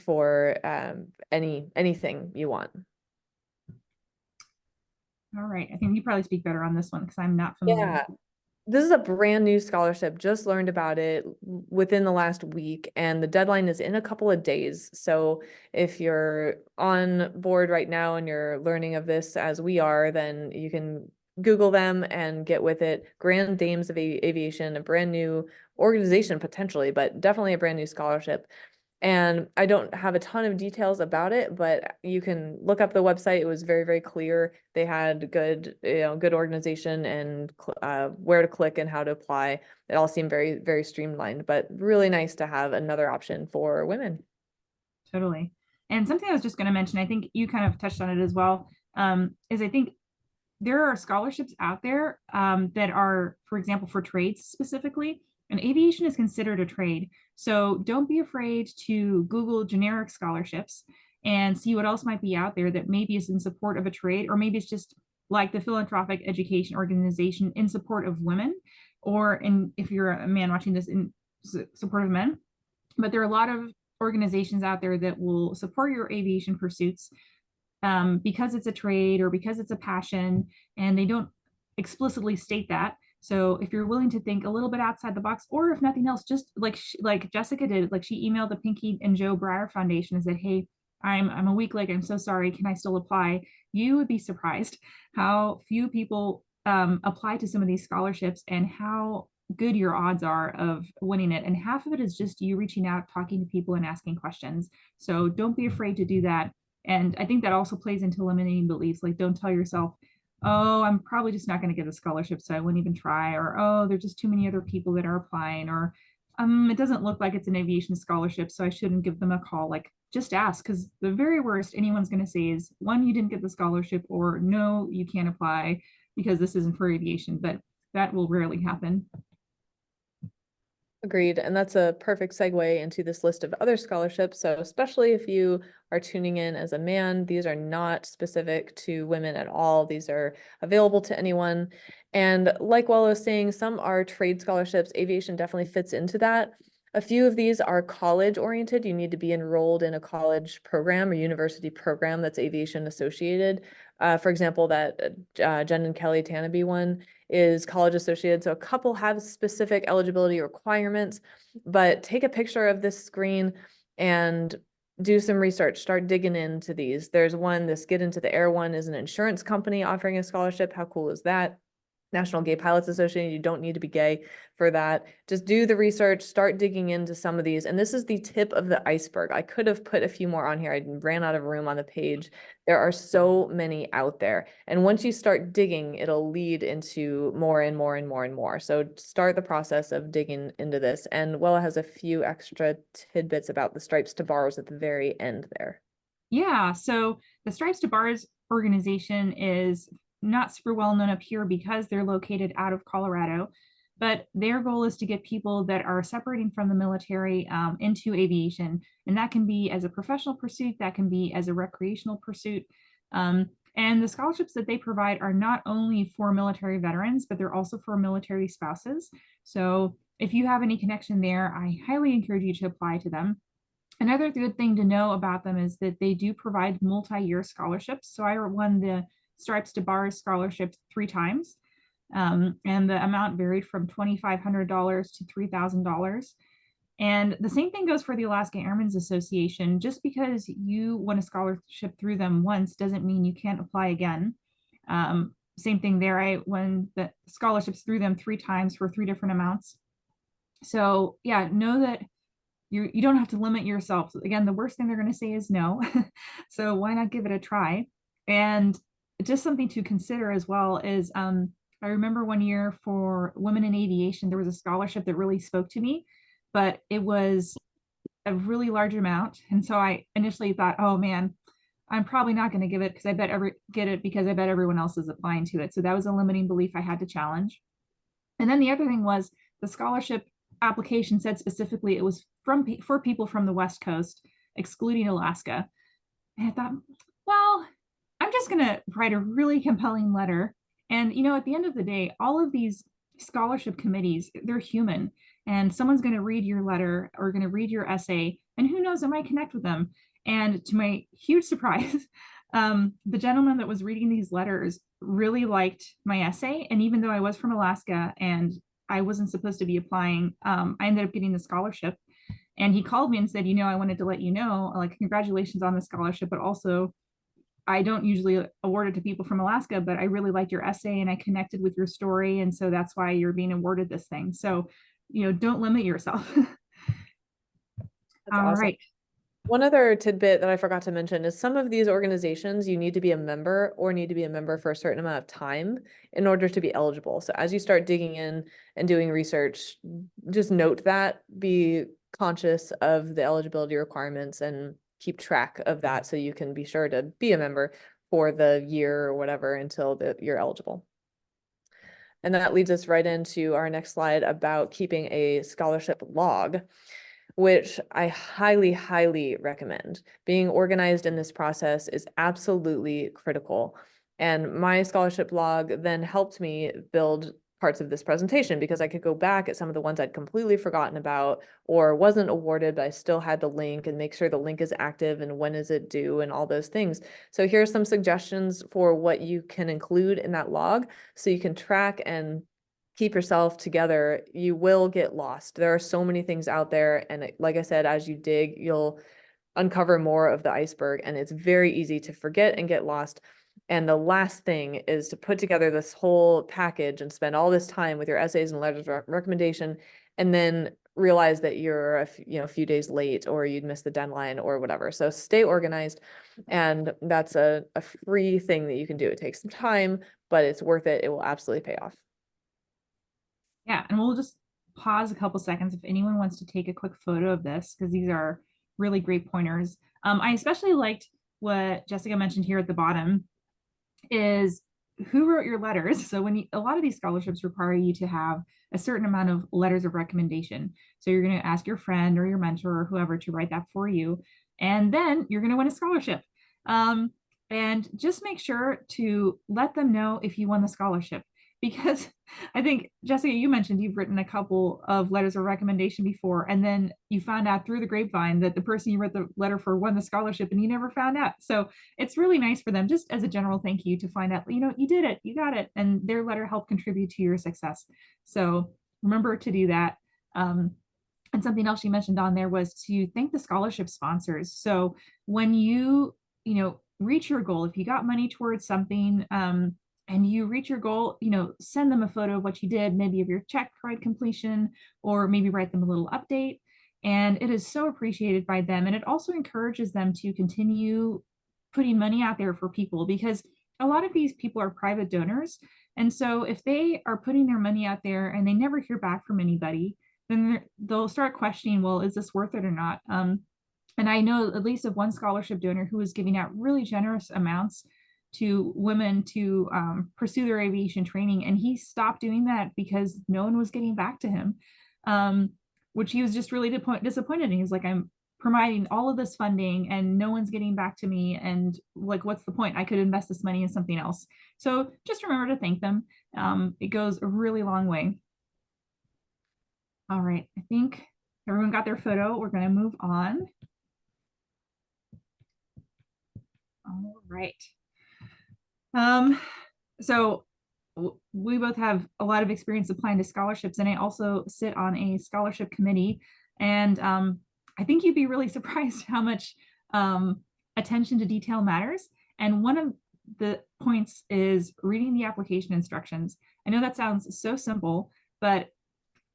for anything you want. All right. I think you probably speak better on this one because I'm not familiar. Yeah. This is a brand new scholarship. Just learned about it within the last week, and the deadline is in a couple of days. So if you're on board right now and you're learning of this as we are, then you can Google them and get with it. Grand Dames of Aviation, a brand new organization potentially, but definitely a brand new scholarship. And I don't have a ton of details about it, but you can look up the website. It was very, very clear. They had good organization and where to click and how to apply. It all seemed very, very streamlined, but really nice to have another option for women. Totally. And something I was just going to mention, I think you kind of touched on it as well, is I think there are scholarships out there that are, for example, for trades specifically, and aviation is considered a trade. So don't be afraid to Google generic scholarships and see what else might be out there that maybe is in support of a trade, or maybe it's just like the philanthropic education organization in support of women, if you're a man watching this, in support of men. But there are a lot of organizations out there that will support your aviation pursuits because it's a trade or because it's a passion, and they don't explicitly state that. So if you're willing to think a little bit outside the box, or if nothing else, just like Jessica did, like she emailed the Pinky and Joe Breyer Foundation and said, "Hey, I'm a week late. I'm so sorry. Can I still apply?" You would be surprised how few people apply to some of these scholarships and how good your odds are of winning it. And half of it is just you reaching out, talking to people, and asking questions. So don't be afraid to do that. And I think that also plays into limiting beliefs. Like, don't tell yourself, oh, I'm probably just not going to get a scholarship, so I wouldn't even try. Or, oh, there's just too many other people that are applying. Or, it doesn't look like it's an aviation scholarship, so I shouldn't give them a call. Like, just ask, because the very worst anyone's going to say is, one, you didn't get the scholarship, or no, you can't apply because this isn't for aviation. But that will rarely happen. Agreed. And that's a perfect segue into this list of other scholarships. So especially if you are tuning in as a man, these are not specific to women at all. These are available to anyone. And like Wella was saying, some are trade scholarships. Aviation definitely fits into that. A few of these are college oriented. You need to be enrolled in a college program or university program that's aviation associated. For example, that Jen and Kelly Tanabe one is college associated. So a couple have specific eligibility requirements, but take a picture of this screen and do some research, start digging into these. There's one, this Get Into the Air one is an insurance company offering a scholarship. How cool is that? National Gay Pilots Association, you don't need to be gay for that. Just do the research, start digging into some of these. And this is the tip of the iceberg. I could have put a few more on here. I ran out of room on the page. There are so many out there. And once you start digging, it'll lead into more and more and more and more. So start the process of digging into this. And Wella has a few extra tidbits about the Stripes to Bars at the very end there. Yeah, so the Stripes to Bars organization is not super well known up here because they're located out of Colorado, but their goal is to get people that are separating from the military into aviation. And that can be as a professional pursuit, that can be as a recreational pursuit. And the scholarships that they provide are not only for military veterans, but they're also for military spouses. So if you have any connection there, I highly encourage you to apply to them. Another good thing to know about them is that they do provide multi-year scholarships. So I won the Stripes to Bars scholarship 3 times. And the amount varied from $2,500 to $3,000. And the same thing goes for the Alaska Airmen's Association. Just because you won a scholarship through them once doesn't mean you can't apply again. Same thing there. I won the scholarships through them 3 times for 3 different amounts. So yeah, know that you don't have to limit yourself. Again, the worst thing they're going to say is no. So why not give it a try? And just something to consider as well is I remember one year for women in aviation, there was a scholarship that really spoke to me, but it was a really large amount. And so I initially thought, oh man, I'm probably not going to give it because I bet everyone else is applying to it. So that was a limiting belief I had to challenge. And then the other thing was the scholarship application said specifically it was for people from the West Coast, excluding Alaska. And I thought, well, I'm just going to write a really compelling letter. And, at the end of the day, all of these scholarship committees, they're human. And someone's going to read your letter or going to read your essay. And who knows, it might connect with them. And to my huge surprise, the gentleman that was reading these letters really liked my essay. And even though I was from Alaska and I wasn't supposed to be applying, I ended up getting the scholarship. And he called me and said, I wanted to let you know, like, congratulations on the scholarship, but also I don't usually award it to people from Alaska, but I really liked your essay and I connected with your story. And so that's why you're being awarded this thing. So, don't limit yourself. That's All awesome. right. One other tidbit that I forgot to mention is some of these organizations, you need to be a member or need to be a member for a certain amount of time in order to be eligible. So as you start digging in and doing research, just note that, be conscious of the eligibility requirements and keep track of that so you can be sure to be a member for the year or whatever until you're eligible. And that leads us right into our next slide about keeping a scholarship log, which I highly, highly recommend. Being organized in this process is absolutely critical. And my scholarship log then helped me build parts of this presentation because I could go back at some of the ones I'd completely forgotten about or wasn't awarded, but I still had the link and make sure the link is active and when is it due and all those things. So here's some suggestions for what you can include in that log so you can track and keep yourself together. You will get lost. There are so many things out there. And like I said, as you dig, you'll uncover more of the iceberg and it's very easy to forget and get lost. And the last thing is to put together this whole package and spend all this time with your essays and letters of recommendation, and then realize that you're a few days late or you'd missed the deadline or whatever. So stay organized, and that's a free thing that you can do. It takes some time, but it's worth it. It will absolutely pay off. Yeah. And we'll just pause a couple seconds if anyone wants to take a quick photo of this, because these are really great pointers. I especially liked what Jessica mentioned here at the bottom is who wrote your letters. So a lot of these scholarships require you to have a certain amount of letters of recommendation. So you're going to ask your friend or your mentor or whoever to write that for you. And then you're going to win a scholarship. And just make sure to let them know if you won the scholarship, because I think, Jessica, you mentioned you've written a couple of letters of recommendation before, and then you found out through the grapevine that the person you wrote the letter for won the scholarship and you never found out. So it's really nice for them, just as a general thank you, to find out, you did it, you got it, and their letter helped contribute to your success. So remember to do that. And something else you mentioned on there was to thank the scholarship sponsors. So when reach your goal, if you got money towards something, and you reach your goal, send them a photo of what you did, maybe of your check ride completion, or maybe write them a little update. And it is so appreciated by them. And it also encourages them to continue putting money out there for people, because a lot of these people are private donors. And so if they are putting their money out there and they never hear back from anybody, then they'll start questioning, well, is this worth it or not? And I know at least of one scholarship donor who was giving out really generous amounts to women to pursue their aviation training. And he stopped doing that because no one was getting back to him, which he was just really disappointed. And he was like, I'm providing all of this funding and no one's getting back to me. And like, what's the point? I could invest this money in something else. So just remember to thank them. It goes a really long way. All right. I think everyone got their photo. We're going to move on. All right. So we both have a lot of experience applying to scholarships, and I also sit on a scholarship committee. And I think you'd be really surprised how much attention to detail matters. And one of the points is reading the application instructions. I know that sounds so simple, but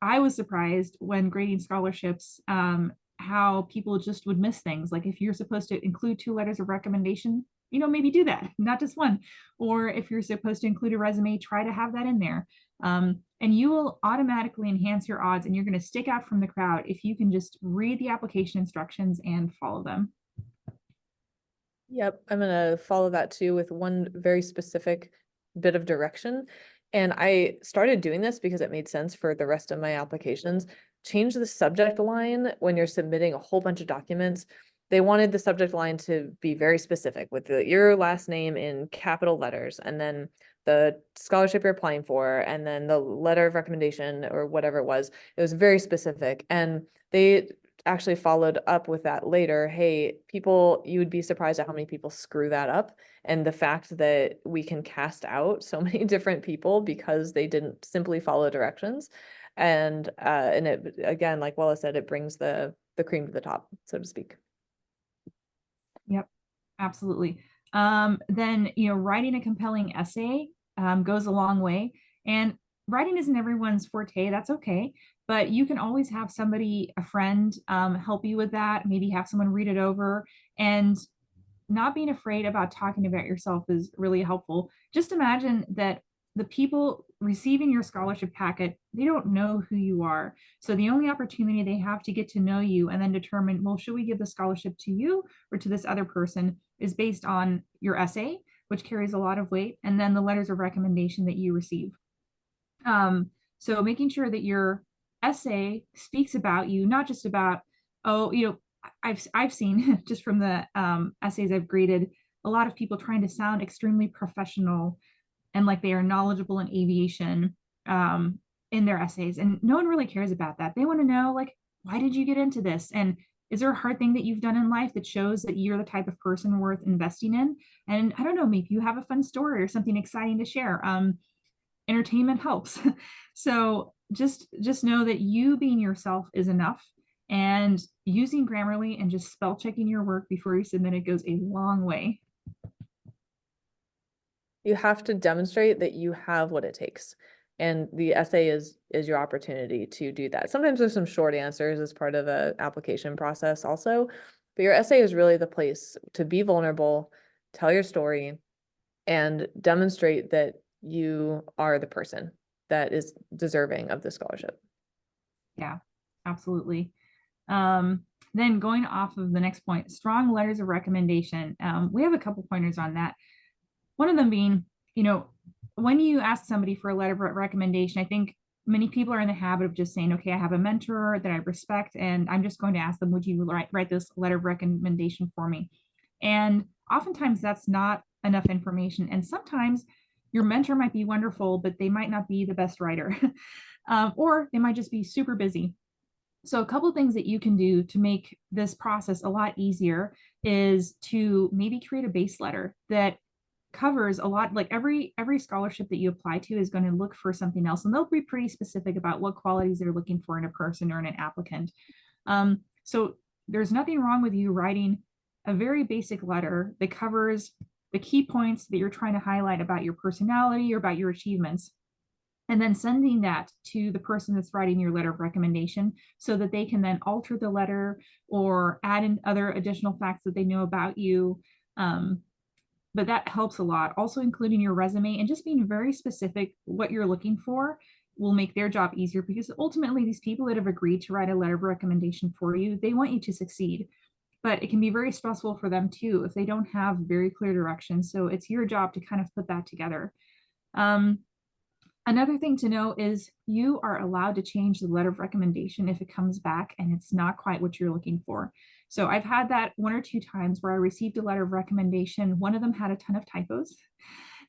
I was surprised when grading scholarships how people just would miss things. Like if you're supposed to include 2 letters of recommendation maybe do that, not just one. Or if you're supposed to include a resume, try to have that in there. And you will automatically enhance your odds, and you're going to stick out from the crowd if you can just read the application instructions and follow them. Yep, I'm gonna follow that too with one very specific bit of direction. And I started doing this because it made sense for the rest of my applications. Change the subject line when you're submitting a whole bunch of documents. They wanted the subject line to be very specific with your last name in capital letters, and then the scholarship you're applying for, and then the letter of recommendation or whatever it was. It was very specific. And they actually followed up with that later. Hey, people, you would be surprised at how many people screw that up. And the fact that we can cast out so many different people because they didn't simply follow directions. And it, again, like Wella said, it brings the cream to the top, so to speak. Yep, absolutely. Then, writing a compelling essay goes a long way. And writing isn't everyone's forte. That's okay. But you can always have somebody, a friend, help you with that. Maybe have someone read it over. And not being afraid about talking about yourself is really helpful. Just imagine that the people receiving your scholarship packet, they don't know who you are. So the only opportunity they have to get to know you and then determine, well, should we give the scholarship to you or to this other person, is based on your essay, which carries a lot of weight, and then the letters of recommendation that you receive. So making sure that your essay speaks about you, not just about, I've seen just from the essays I've graded, a lot of people trying to sound extremely professional and like they are knowledgeable in aviation in their essays. And no one really cares about that. They want to know, like, why did you get into this? And is there a hard thing that you've done in life that shows that you're the type of person worth investing in? And I don't know, maybe you have a fun story or something exciting to share. Entertainment helps. So just know that you being yourself is enough. And using Grammarly and just spell checking your work before you submit it goes a long way. You have to demonstrate that you have what it takes. And the essay is your opportunity to do that. Sometimes there's some short answers as part of an application process also, but your essay is really the place to be vulnerable, tell your story, and demonstrate that you are the person that is deserving of the scholarship. Yeah, absolutely. Then going off of the next point, strong letters of recommendation. We have a couple pointers on that. One of them being, when you ask somebody for a letter of recommendation, I think many people are in the habit of just saying, okay, I have a mentor that I respect, and I'm just going to ask them, would you write this letter of recommendation for me? And oftentimes that's not enough information. And sometimes your mentor might be wonderful, but they might not be the best writer, or they might just be super busy. So a couple of things that you can do to make this process a lot easier is to maybe create a base letter that covers a lot. Like every scholarship that you apply to is going to look for something else, and they'll be pretty specific about what qualities they're looking for in a person or in an applicant. So there's nothing wrong with you writing a very basic letter that covers the key points that you're trying to highlight about your personality or about your achievements, and then sending that to the person that's writing your letter of recommendation so that they can then alter the letter or add in other additional facts that they know about you. But that helps a lot. Also including your resume and just being very specific what you're looking for will make their job easier, because ultimately these people that have agreed to write a letter of recommendation for you, they want you to succeed. But it can be very stressful for them too if they don't have very clear directions. So it's your job to kind of put that together. Another thing to know is you are allowed to change the letter of recommendation if it comes back and it's not quite what you're looking for. So I've had that one or two times where I received a letter of recommendation. One of them had a ton of typos,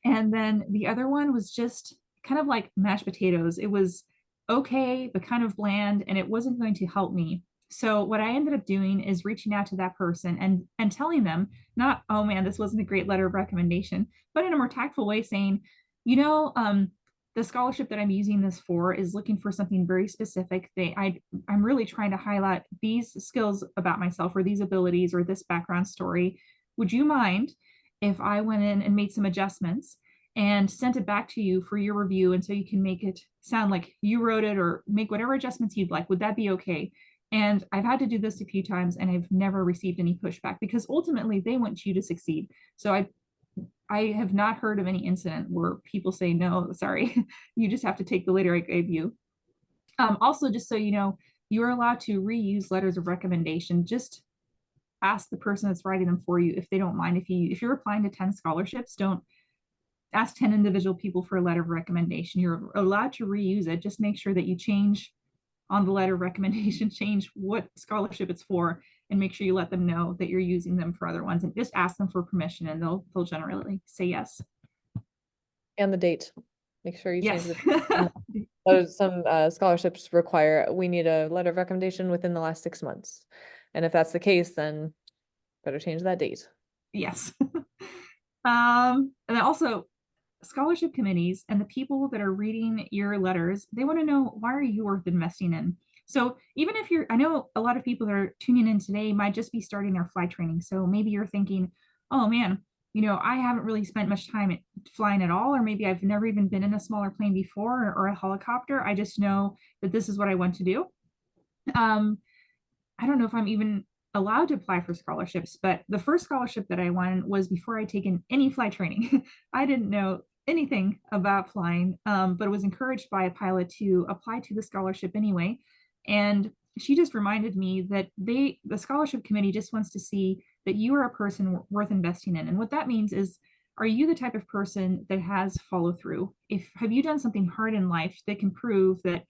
and then the other one was just kind of like mashed potatoes. It was okay, but kind of bland, and it wasn't going to help me. So what I ended up doing is reaching out to that person and telling them, not, oh man, this wasn't a great letter of recommendation, but in a more tactful way saying, the scholarship that I'm using this for is looking for something very specific. I'm really trying to highlight these skills about myself or these abilities or this background story. Would you mind if I went in and made some adjustments and sent it back to you for your review, and so you can make it sound like you wrote it or make whatever adjustments you'd like? Would that be okay? And I've had to do this a few times and I've never received any pushback because ultimately they want you to succeed. So I have not heard of any incident where people say, no, sorry, you just have to take the letter I gave you. Also, just so you know, you are allowed to reuse letters of recommendation. Just ask the person that's writing them for you if they don't mind. If you're applying to 10 scholarships, don't ask 10 individual people for a letter of recommendation. You're allowed to reuse it. Just make sure that you change on the letter of recommendation, change what scholarship it's for, and make sure you let them know that you're using them for other ones, and just ask them for permission and they'll generally say yes. And the date. Make sure you change Yes. the some scholarships require, we need a letter of recommendation within the last 6 months. And if that's the case, then better change that date. Yes. And then also scholarship committees and the people that are reading your letters, they want to know, why are you worth investing in? So even if I know a lot of people that are tuning in today might just be starting their flight training. So maybe you're thinking, oh man, I haven't really spent much time flying at all, or maybe I've never even been in a smaller plane before, or a helicopter. I just know that this is what I want to do. I don't know if I'm even allowed to apply for scholarships, but the first scholarship that I won was before I'd taken any flight training. I didn't know anything about flying, but was encouraged by a pilot to apply to the scholarship anyway. And she just reminded me that the scholarship committee just wants to see that you are a person worth investing in. And what that means is, are you the type of person that has follow through? Have you done something hard in life that can prove that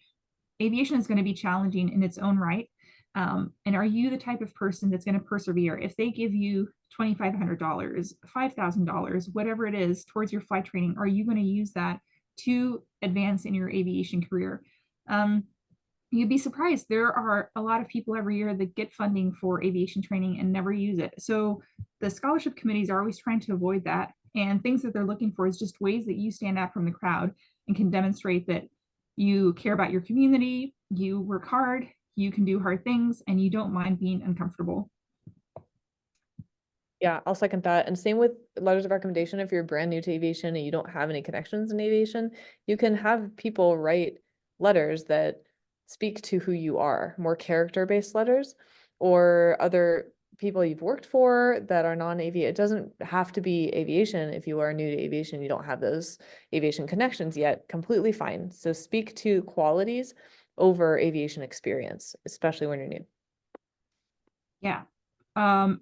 aviation is going to be challenging in its own right? And are you the type of person that's going to persevere? If they give you $2,500, $5,000, whatever it is towards your flight training, are you going to use that to advance in your aviation career? You'd be surprised. There are a lot of people every year that get funding for aviation training and never use it. So the scholarship committees are always trying to avoid that. And things that they're looking for is just ways that you stand out from the crowd and can demonstrate that you care about your community, you work hard, you can do hard things, and you don't mind being uncomfortable. Yeah, I'll second that. And same with letters of recommendation. If you're brand new to aviation and you don't have any connections in aviation, you can have people write letters that speak to who you are, more character-based letters, or other people you've worked for that are non-aviation. It doesn't have to be aviation. If you are new to aviation, you don't have those aviation connections yet, completely fine. So speak to qualities over aviation experience, especially when you're new. Yeah. And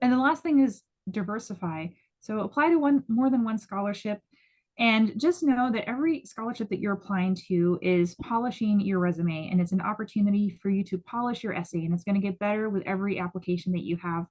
the last thing is diversify. So apply to more than one scholarship, and just know that every scholarship that you're applying to is polishing your resume, and it's an opportunity for you to polish your essay, and it's going to get better with every application that you have.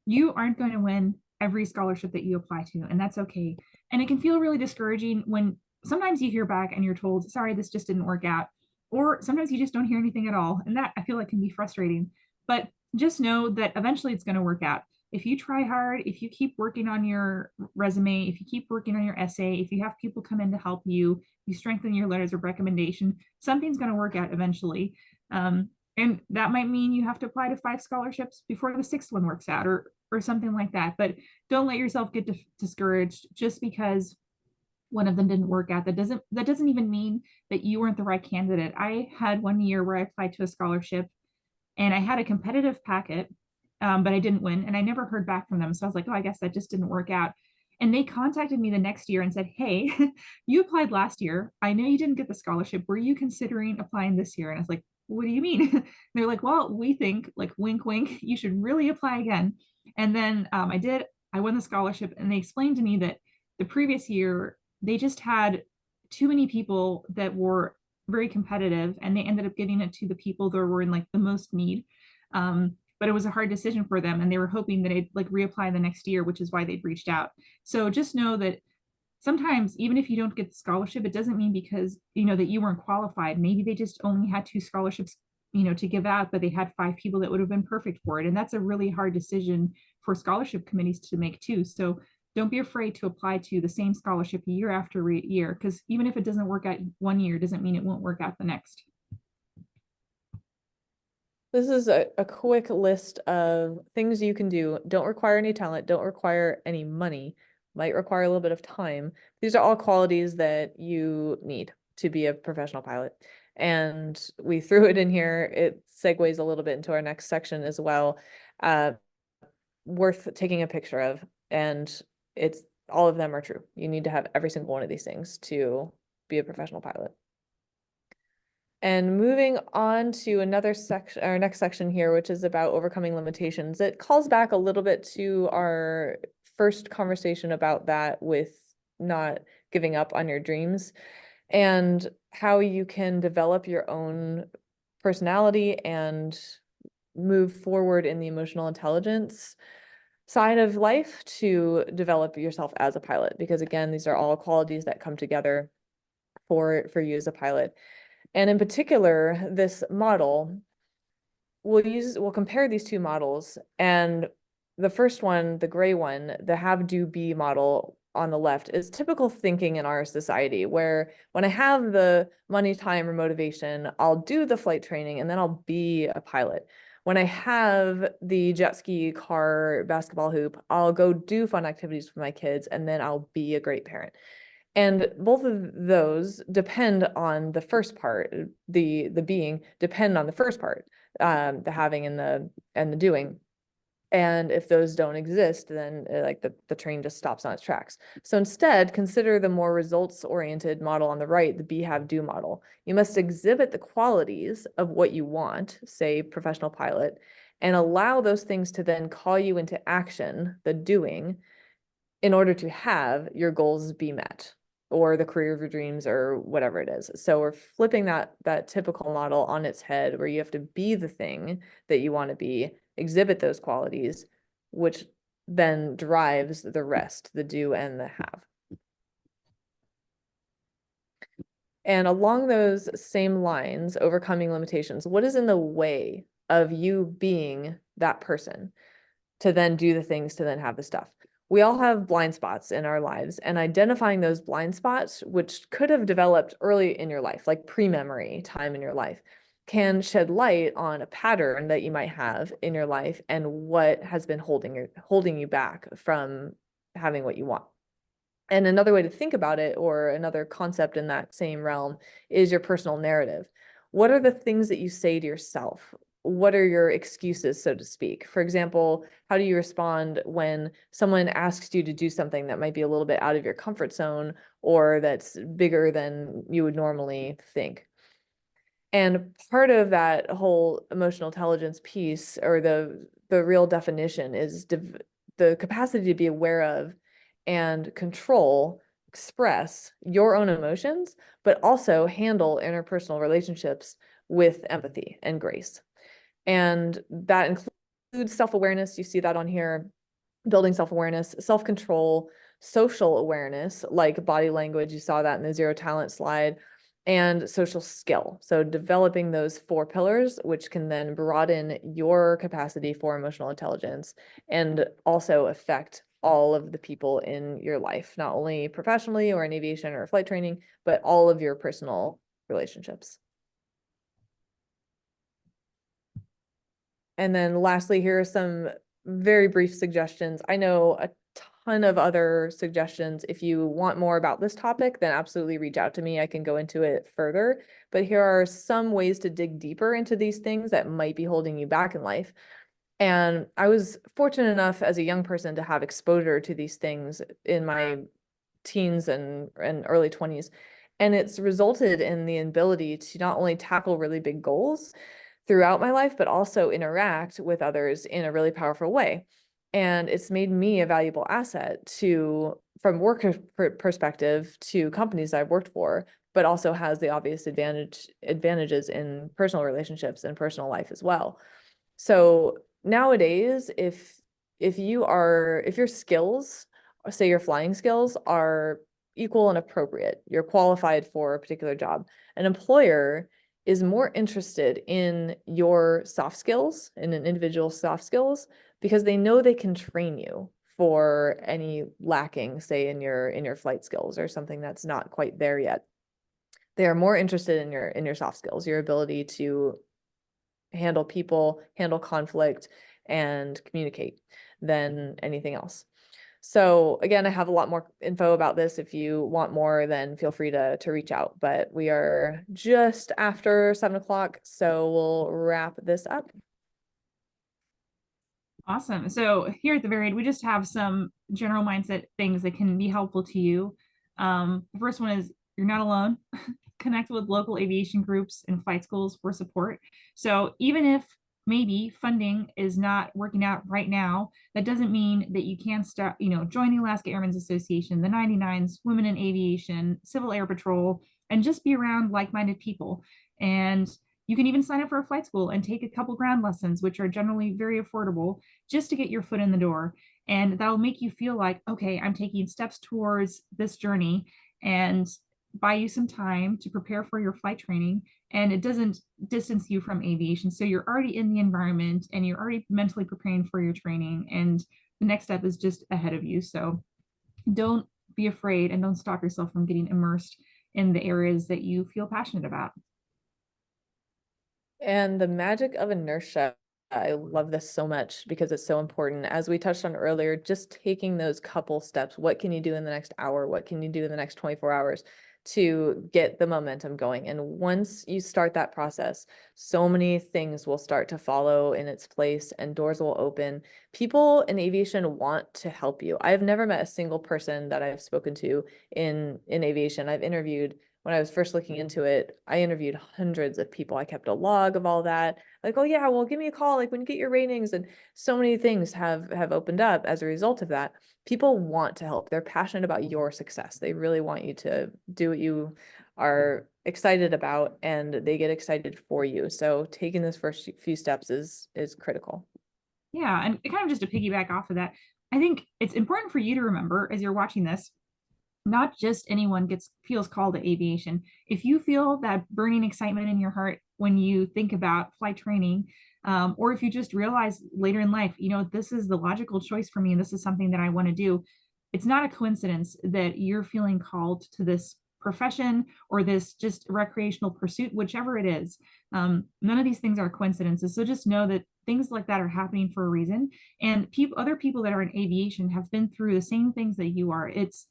You aren't going to win every scholarship that you apply to, and that's okay. And it can feel really discouraging when sometimes you hear back and you're told, sorry, this just didn't work out. Or sometimes you just don't hear anything at all. And that, I feel like, can be frustrating. But just know that eventually it's going to work out. If you try hard, if you keep working on your resume, if you keep working on your essay, if you have people come in to help you, you strengthen your letters of recommendation, something's going to work out eventually. And that might mean you have to apply to 5 scholarships before the 6th one works out, or something like that. But don't let yourself get discouraged just because one of them didn't work out. That doesn't even mean that you weren't the right candidate. I had one year where I applied to a scholarship and I had a competitive packet, but I didn't win, and I never heard back from them. So I was like, oh, I guess that just didn't work out. And they contacted me the next year and said, hey, you applied last year. I know you didn't get the scholarship. Were you considering applying this year? And I was like, what do you mean? They're like, well, we think, like, wink, wink, you should really apply again. And then I did. I won the scholarship, and they explained to me that the previous year they just had too many people that were very competitive, and they ended up giving it to the people that were in, like, the most need. But it was a hard decision for them, and they were hoping that I'd, like, reapply the next year, which is why they'd reached out. So just know that sometimes, even if you don't get the scholarship, it doesn't mean because that you weren't qualified. Maybe they just only had 2 scholarships to give out, but they had 5 people that would have been perfect for it. And that's a really hard decision for scholarship committees to make too. So don't be afraid to apply to the same scholarship year after year, because even if it doesn't work out one year, doesn't mean it won't work out the next. This is a quick list of things you can do. Don't require any talent, don't require any money, might require a little bit of time. These are all qualities that you need to be a professional pilot. And we threw it in here. It segues a little bit into our next section as well. Worth taking a picture of. And it's all of them are true. You need to have every single one of these things to be a professional pilot. And moving on to another section, our next section here, which is about overcoming limitations. It calls back a little bit to our first conversation about that with not giving up on your dreams and how you can develop your own personality and move forward in the emotional intelligence side of life to develop yourself as a pilot. Because again, these are all qualities that come together for you as a pilot. And in particular, this model, we'll compare these two models. And the first one, the gray one, the have, do, be model on the left is typical thinking in our society, where when I have the money, time, or motivation, I'll do the flight training and then I'll be a pilot. When I have the jet ski, car, basketball hoop, I'll go do fun activities with my kids and then I'll be a great parent. And both of those depend on the first part, the being depend on the first part, the having and the doing. And if those don't exist, then like the train just stops on its tracks. So instead, consider the more results-oriented model on the right, the be, have, do model. You must exhibit the qualities of what you want, say professional pilot, and allow those things to then call you into action, the doing, in order to have your goals be met or the career of your dreams or whatever it is. So we're flipping that typical model on its head, where you have to be the thing that you want to be, exhibit those qualities, which then drives the rest, the do and the have. And along those same lines, overcoming limitations, what is in the way of you being that person to then do the things to then have the stuff? We all have blind spots in our lives, and identifying those blind spots, which could have developed early in your life, like pre-memory time in your life, can shed light on a pattern that you might have in your life and what has been holding you back from having what you want. And another way to think about it, or another concept in that same realm, is your personal narrative. What are the things that you say to yourself? What are your excuses, so to speak? For example, how do you respond when someone asks you to do something that might be a little bit out of your comfort zone or that's bigger than you would normally think? And part of that whole emotional intelligence piece, or the real definition, is the capacity to be aware of and control, express your own emotions, but also handle interpersonal relationships with empathy and grace. And that includes self-awareness. You see that on here, building self-awareness, self-control, social awareness, like body language. You saw that in the zero talent slide, and social skill. So developing those 4 pillars, which can then broaden your capacity for emotional intelligence and also affect all of the people in your life, not only professionally or in aviation or flight training, but all of your personal relationships. And then lastly, here are some very brief suggestions. I know a ton of other suggestions. If you want more about this topic, then absolutely reach out to me. I can go into it further. But here are some ways to dig deeper into these things that might be holding you back in life. And I was fortunate enough as a young person to have exposure to these things in my teens and early 20s. And it's resulted in the ability to not only tackle really big goals throughout my life, but also interact with others in a really powerful way. And it's made me a valuable asset from work perspective to companies I've worked for, but also has the obvious advantages in personal relationships and personal life as well. So nowadays, if your skills, say your flying skills, are equal and appropriate, you're qualified for a particular job, an employer is more interested in your soft skills, in an individual's soft skills, because they know they can train you for any lacking, say in your flight skills or something that's not quite there yet. They are more interested in your soft skills, your ability to handle people, handle conflict, and communicate than anything else. So again, I have a lot more info about this. If you want more, then feel free to reach out. But we are just after 7 o'clock, so we'll wrap this up. Awesome. So here at the very end, we just have some general mindset things that can be helpful to you. The first one is you're not alone. Connect with local aviation groups and flight schools for support. So even if maybe funding is not working out right now, that doesn't mean that you can't start, join the Alaska Airmen's Association, the 99s, Women in Aviation, Civil Air Patrol, and just be around like-minded people. And you can even sign up for a flight school and take a couple ground lessons, which are generally very affordable, just to get your foot in the door. And that'll make you feel like, okay, I'm taking steps towards this journey, and buy you some time to prepare for your flight training. And it doesn't distance you from aviation. So you're already in the environment and you're already mentally preparing for your training. And the next step is just ahead of you. So don't be afraid and don't stop yourself from getting immersed in the areas that you feel passionate about. And the magic of inertia. I love this so much because it's so important. As we touched on earlier, just taking those couple steps. What can you do in the next hour? What can you do in the next 24 hours to get the momentum going? And once you start that process, so many things will start to follow in its place and doors will open. People in aviation want to help you. I've never met a single person that I've spoken to in aviation. I've interviewed, when I was first looking into it, I interviewed hundreds of people. I kept a log of all that. Like, oh yeah, well, give me a call, like when you get your ratings. And so many things have opened up as a result of that. People want to help. They're passionate about your success. They really want you to do what you are excited about, and they get excited for you. So taking those first few steps is critical. Yeah, and kind of just to piggyback off of that, I think it's important for you to remember as you're watching this, not just anyone feels called to aviation. If you feel that burning excitement in your heart when you think about flight training, or if you just realize later in life, this is the logical choice for me and this is something that I want to do, it's not a coincidence that you're feeling called to this profession or this just recreational pursuit, whichever it is. None of these things are coincidences. So just know that things like that are happening for a reason. And other people that are in aviation have been through the same things that you are. It's,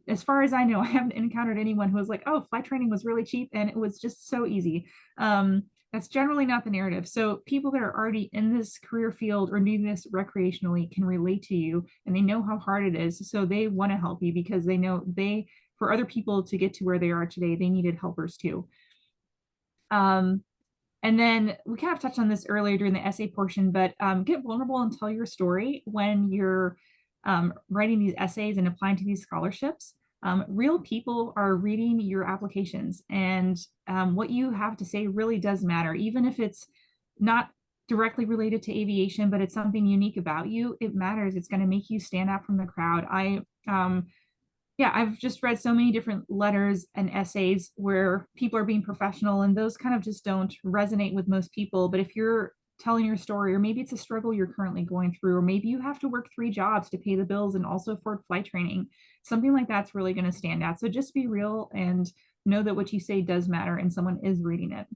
as far as I know, I haven't encountered anyone who was like, oh, flight training was really cheap and it was just so easy. That's generally not the narrative. So people that are already in this career field or doing this recreationally can relate to you, and they know how hard it is. So they want to help you because they know for other people to get to where they are today, they needed helpers too. And then we kind of touched on this earlier during the essay portion, but get vulnerable and tell your story when you're writing these essays and applying to these scholarships. Real people are reading your applications, and what you have to say really does matter, even if it's not directly related to aviation, but it's something unique about you. It matters. It's going to make you stand out from the crowd. I've just read so many different letters and essays where people are being professional, and those kind of just don't resonate with most people. But if you're telling your story, or maybe it's a struggle you're currently going through, or maybe you have to work 3 jobs to pay the bills and also afford flight training, something like that's really going to stand out. So just be real and know that what you say does matter and someone is reading it.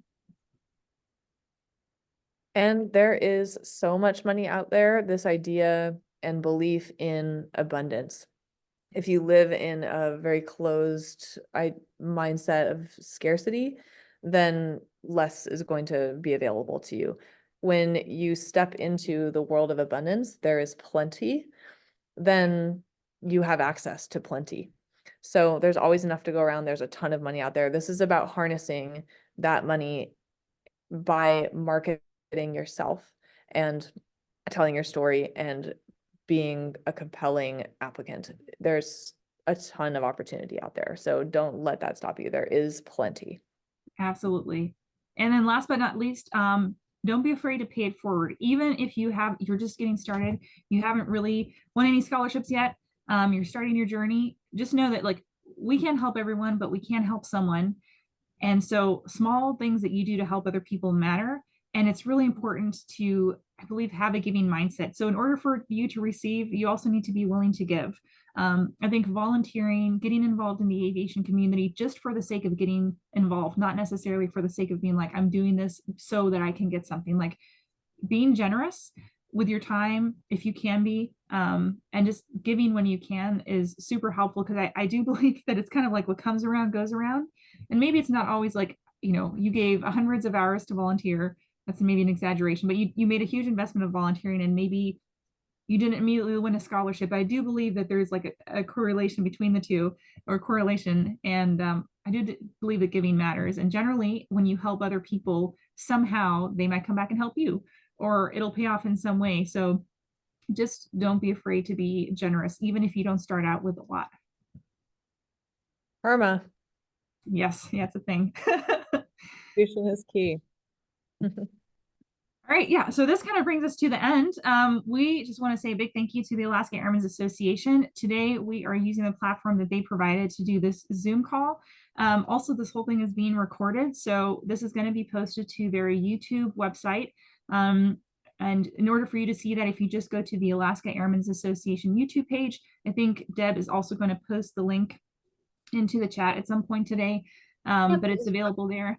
And there is so much money out there, this idea and belief in abundance. If you live in a very closed mindset of scarcity, then less is going to be available to you. When you step into the world of abundance, there is plenty, then you have access to plenty. So there's always enough to go around. There's a ton of money out there. This is about harnessing that money by marketing yourself and telling your story and being a compelling applicant. There's a ton of opportunity out there. So don't let that stop you. There is plenty. Absolutely. And then last but not least, don't be afraid to pay it forward. Even if you're just getting started, you haven't really won any scholarships yet, you're starting your journey, just know that like we can't help everyone, but we can help someone. And so small things that you do to help other people matter. And it's really important to, I believe, have a giving mindset. So in order for you to receive, you also need to be willing to give. I think volunteering, getting involved in the aviation community just for the sake of getting involved, not necessarily for the sake of being like, I'm doing this so that I can get something. Like being generous with your time, if you can be, And just giving when you can is super helpful, because I do believe that it's kind of like what comes around goes around. And maybe it's not always like, you gave hundreds of hours to volunteer. That's maybe an exaggeration, but you made a huge investment of volunteering, and maybe you didn't immediately win a scholarship. I do believe that there's like a correlation between the two, or correlation. And I do believe that giving matters. And generally, when you help other people, somehow they might come back and help you, or it'll pay off in some way. So just don't be afraid to be generous, even if you don't start out with a lot. Karma. Yes, yeah, it's a thing. Execution is key. All right, yeah, so this kind of brings us to the end. We just want to say a big thank you to the Alaska Airmen's Association. Today, we are using the platform that they provided to do this Zoom call. Also, this whole thing is being recorded, so this is going to be posted to their YouTube website. And in order for you to see that, if you just go to the Alaska Airmen's Association YouTube page, I think Deb is also going to post the link into the chat at some point today, Yep. but it's available there.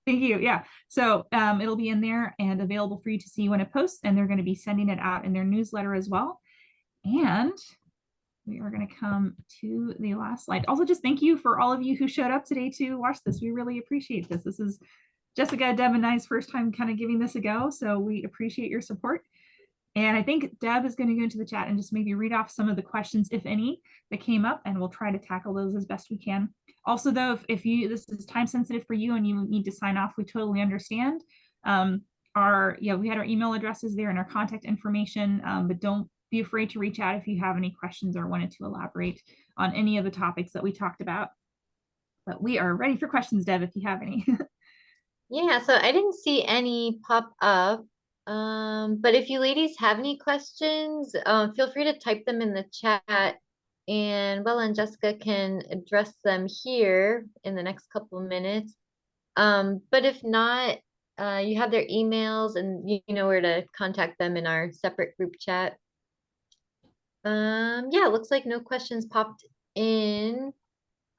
Thank you. Yeah. So it'll be in there and available for you to see when it posts, and they're going to be sending it out in their newsletter as well. And we are going to come to the last slide. Also, just thank you for all of you who showed up today to watch this. We really appreciate this. This is Jessica, Deb, and I's first time kind of giving this a go, so we appreciate your support. And I think Deb is going to go into the chat and just maybe read off some of the questions, if any, that came up, and we'll try to tackle those as best we can. Also, though, if this is time sensitive for you and you need to sign off, we totally understand. We had our email addresses there and our contact information, but don't be afraid to reach out if you have any questions or wanted to elaborate on any of the topics that we talked about. But we are ready for questions, Deb, if you have any. Yeah, so I didn't see any pop up. But if you ladies have any questions, feel free to type them in the chat, and Bella and Jessica can address them here in the next couple of minutes. But if not, you have their emails, and you know where to contact them in our separate group chat. Yeah, it looks like no questions popped in.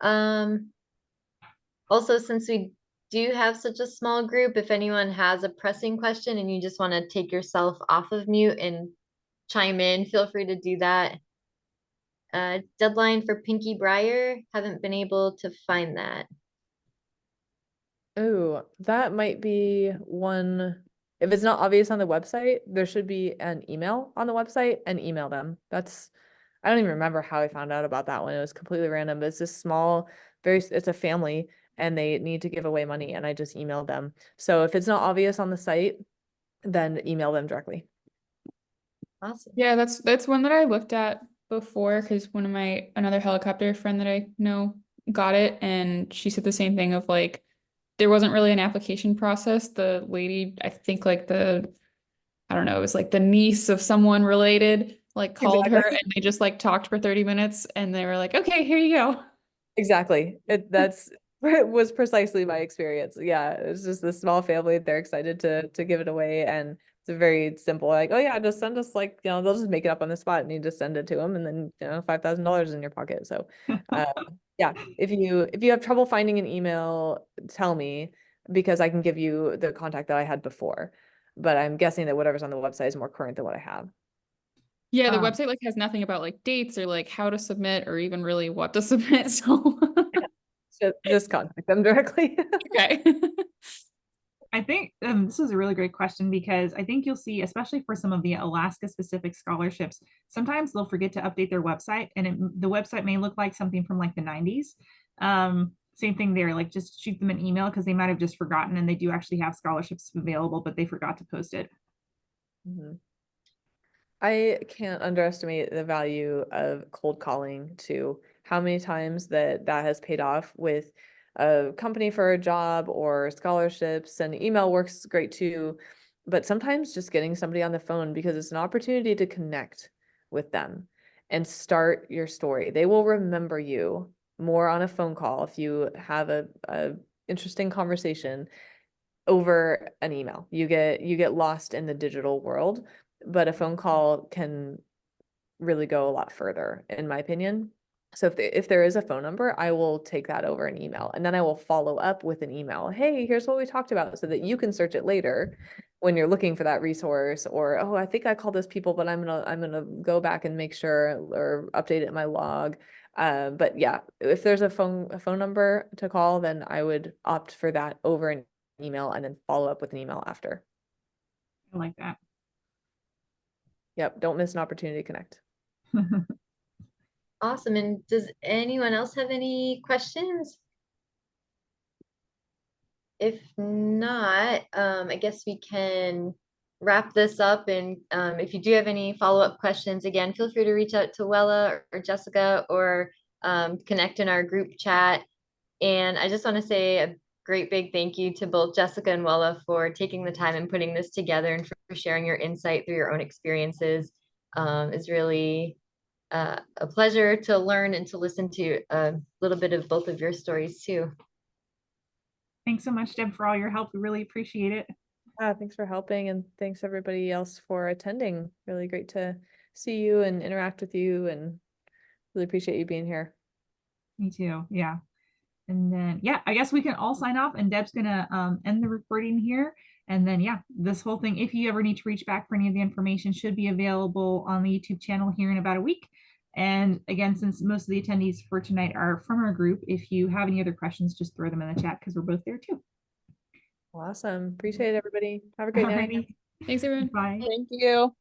Also, since we do have such a small group, if anyone has a pressing question and you just want to take yourself off of mute and chime in, feel free to do that. Deadline for Pinky Briar, haven't been able to find that. Oh, that might be one. If it's not obvious on the website, there should be an email on the website, and email them. I don't even remember how I found out about that one. It was completely random, but it's this small, it's a family, and they need to give away money, and I just emailed them. So if it's not obvious on the site, then email them directly. Awesome. Yeah, that's one that I looked at before, because another helicopter friend that I know got it, and she said the same thing of like there wasn't really an application process. The lady, I think like I don't know, it was like the niece of someone related, like called her, Exactly. and they just like talked for 30 minutes, and they were like, okay, here you go. Exactly. It was precisely my experience. Yeah, it's just this small family. They're excited to give it away, and it's a very simple, like, oh yeah, just send us, like, they'll just make it up on the spot, and you just send it to them, and then $5,000 in your pocket. So, yeah, if you have trouble finding an email, tell me, because I can give you the contact that I had before. But I'm guessing that whatever's on the website is more current than what I have. Yeah, the website like has nothing about like dates or like how to submit or even really what to submit. So Just contact them directly. okay. I think this is a really great question, because I think you'll see, especially for some of the Alaska specific scholarships, sometimes they'll forget to update their website, and the website may look like something from like the 90s. Same thing there, like just shoot them an email, because they might have just forgotten, and they do actually have scholarships available, but they forgot to post it. Mm-hmm. I can't underestimate the value of cold calling too. How many times that has paid off with a company for a job or scholarships, and email works great too. But sometimes just getting somebody on the phone, because it's an opportunity to connect with them and start your story. They will remember you more on a phone call if you have a interesting conversation over an email. You get lost in the digital world, but a phone call can really go a lot further, in my opinion. So if there is a phone number, I will take that over an email, and then I will follow up with an email. Hey, here's what we talked about, so that you can search it later when you're looking for that resource, or, oh, I think I called those people, but I'm gonna go back and make sure or update it in my log. But yeah, if there's a phone number to call, then I would opt for that over an email and then follow up with an email after. I like that. Yep, don't miss an opportunity to connect. Awesome. And does anyone else have any questions? If not, I guess we can wrap this up. And if you do have any follow-up questions, again, feel free to reach out to Wella or Jessica, or connect in our group chat. And I just want to say a great big thank you to both Jessica and Wella for taking the time and putting this together, and for sharing your insight through your own experiences. It's really a pleasure to learn and to listen to a little bit of both of your stories too. Thanks so much, Deb, for all your help. We really appreciate it. Thanks for helping, and thanks everybody else for attending. Really great to see you and interact with you, and really appreciate you being here. Me too. Yeah. And then, yeah, I guess we can all sign off, and Deb's gonna end the recording here. And then, yeah, this whole thing, if you ever need to reach back for any of the information, should be available on the YouTube channel here in about a week. And again, since most of the attendees for tonight are from our group, if you have any other questions, just throw them in the chat because we're both there too. Awesome. Appreciate it, everybody. Have a great night. Alrighty. Thanks, everyone. Bye. Thank you.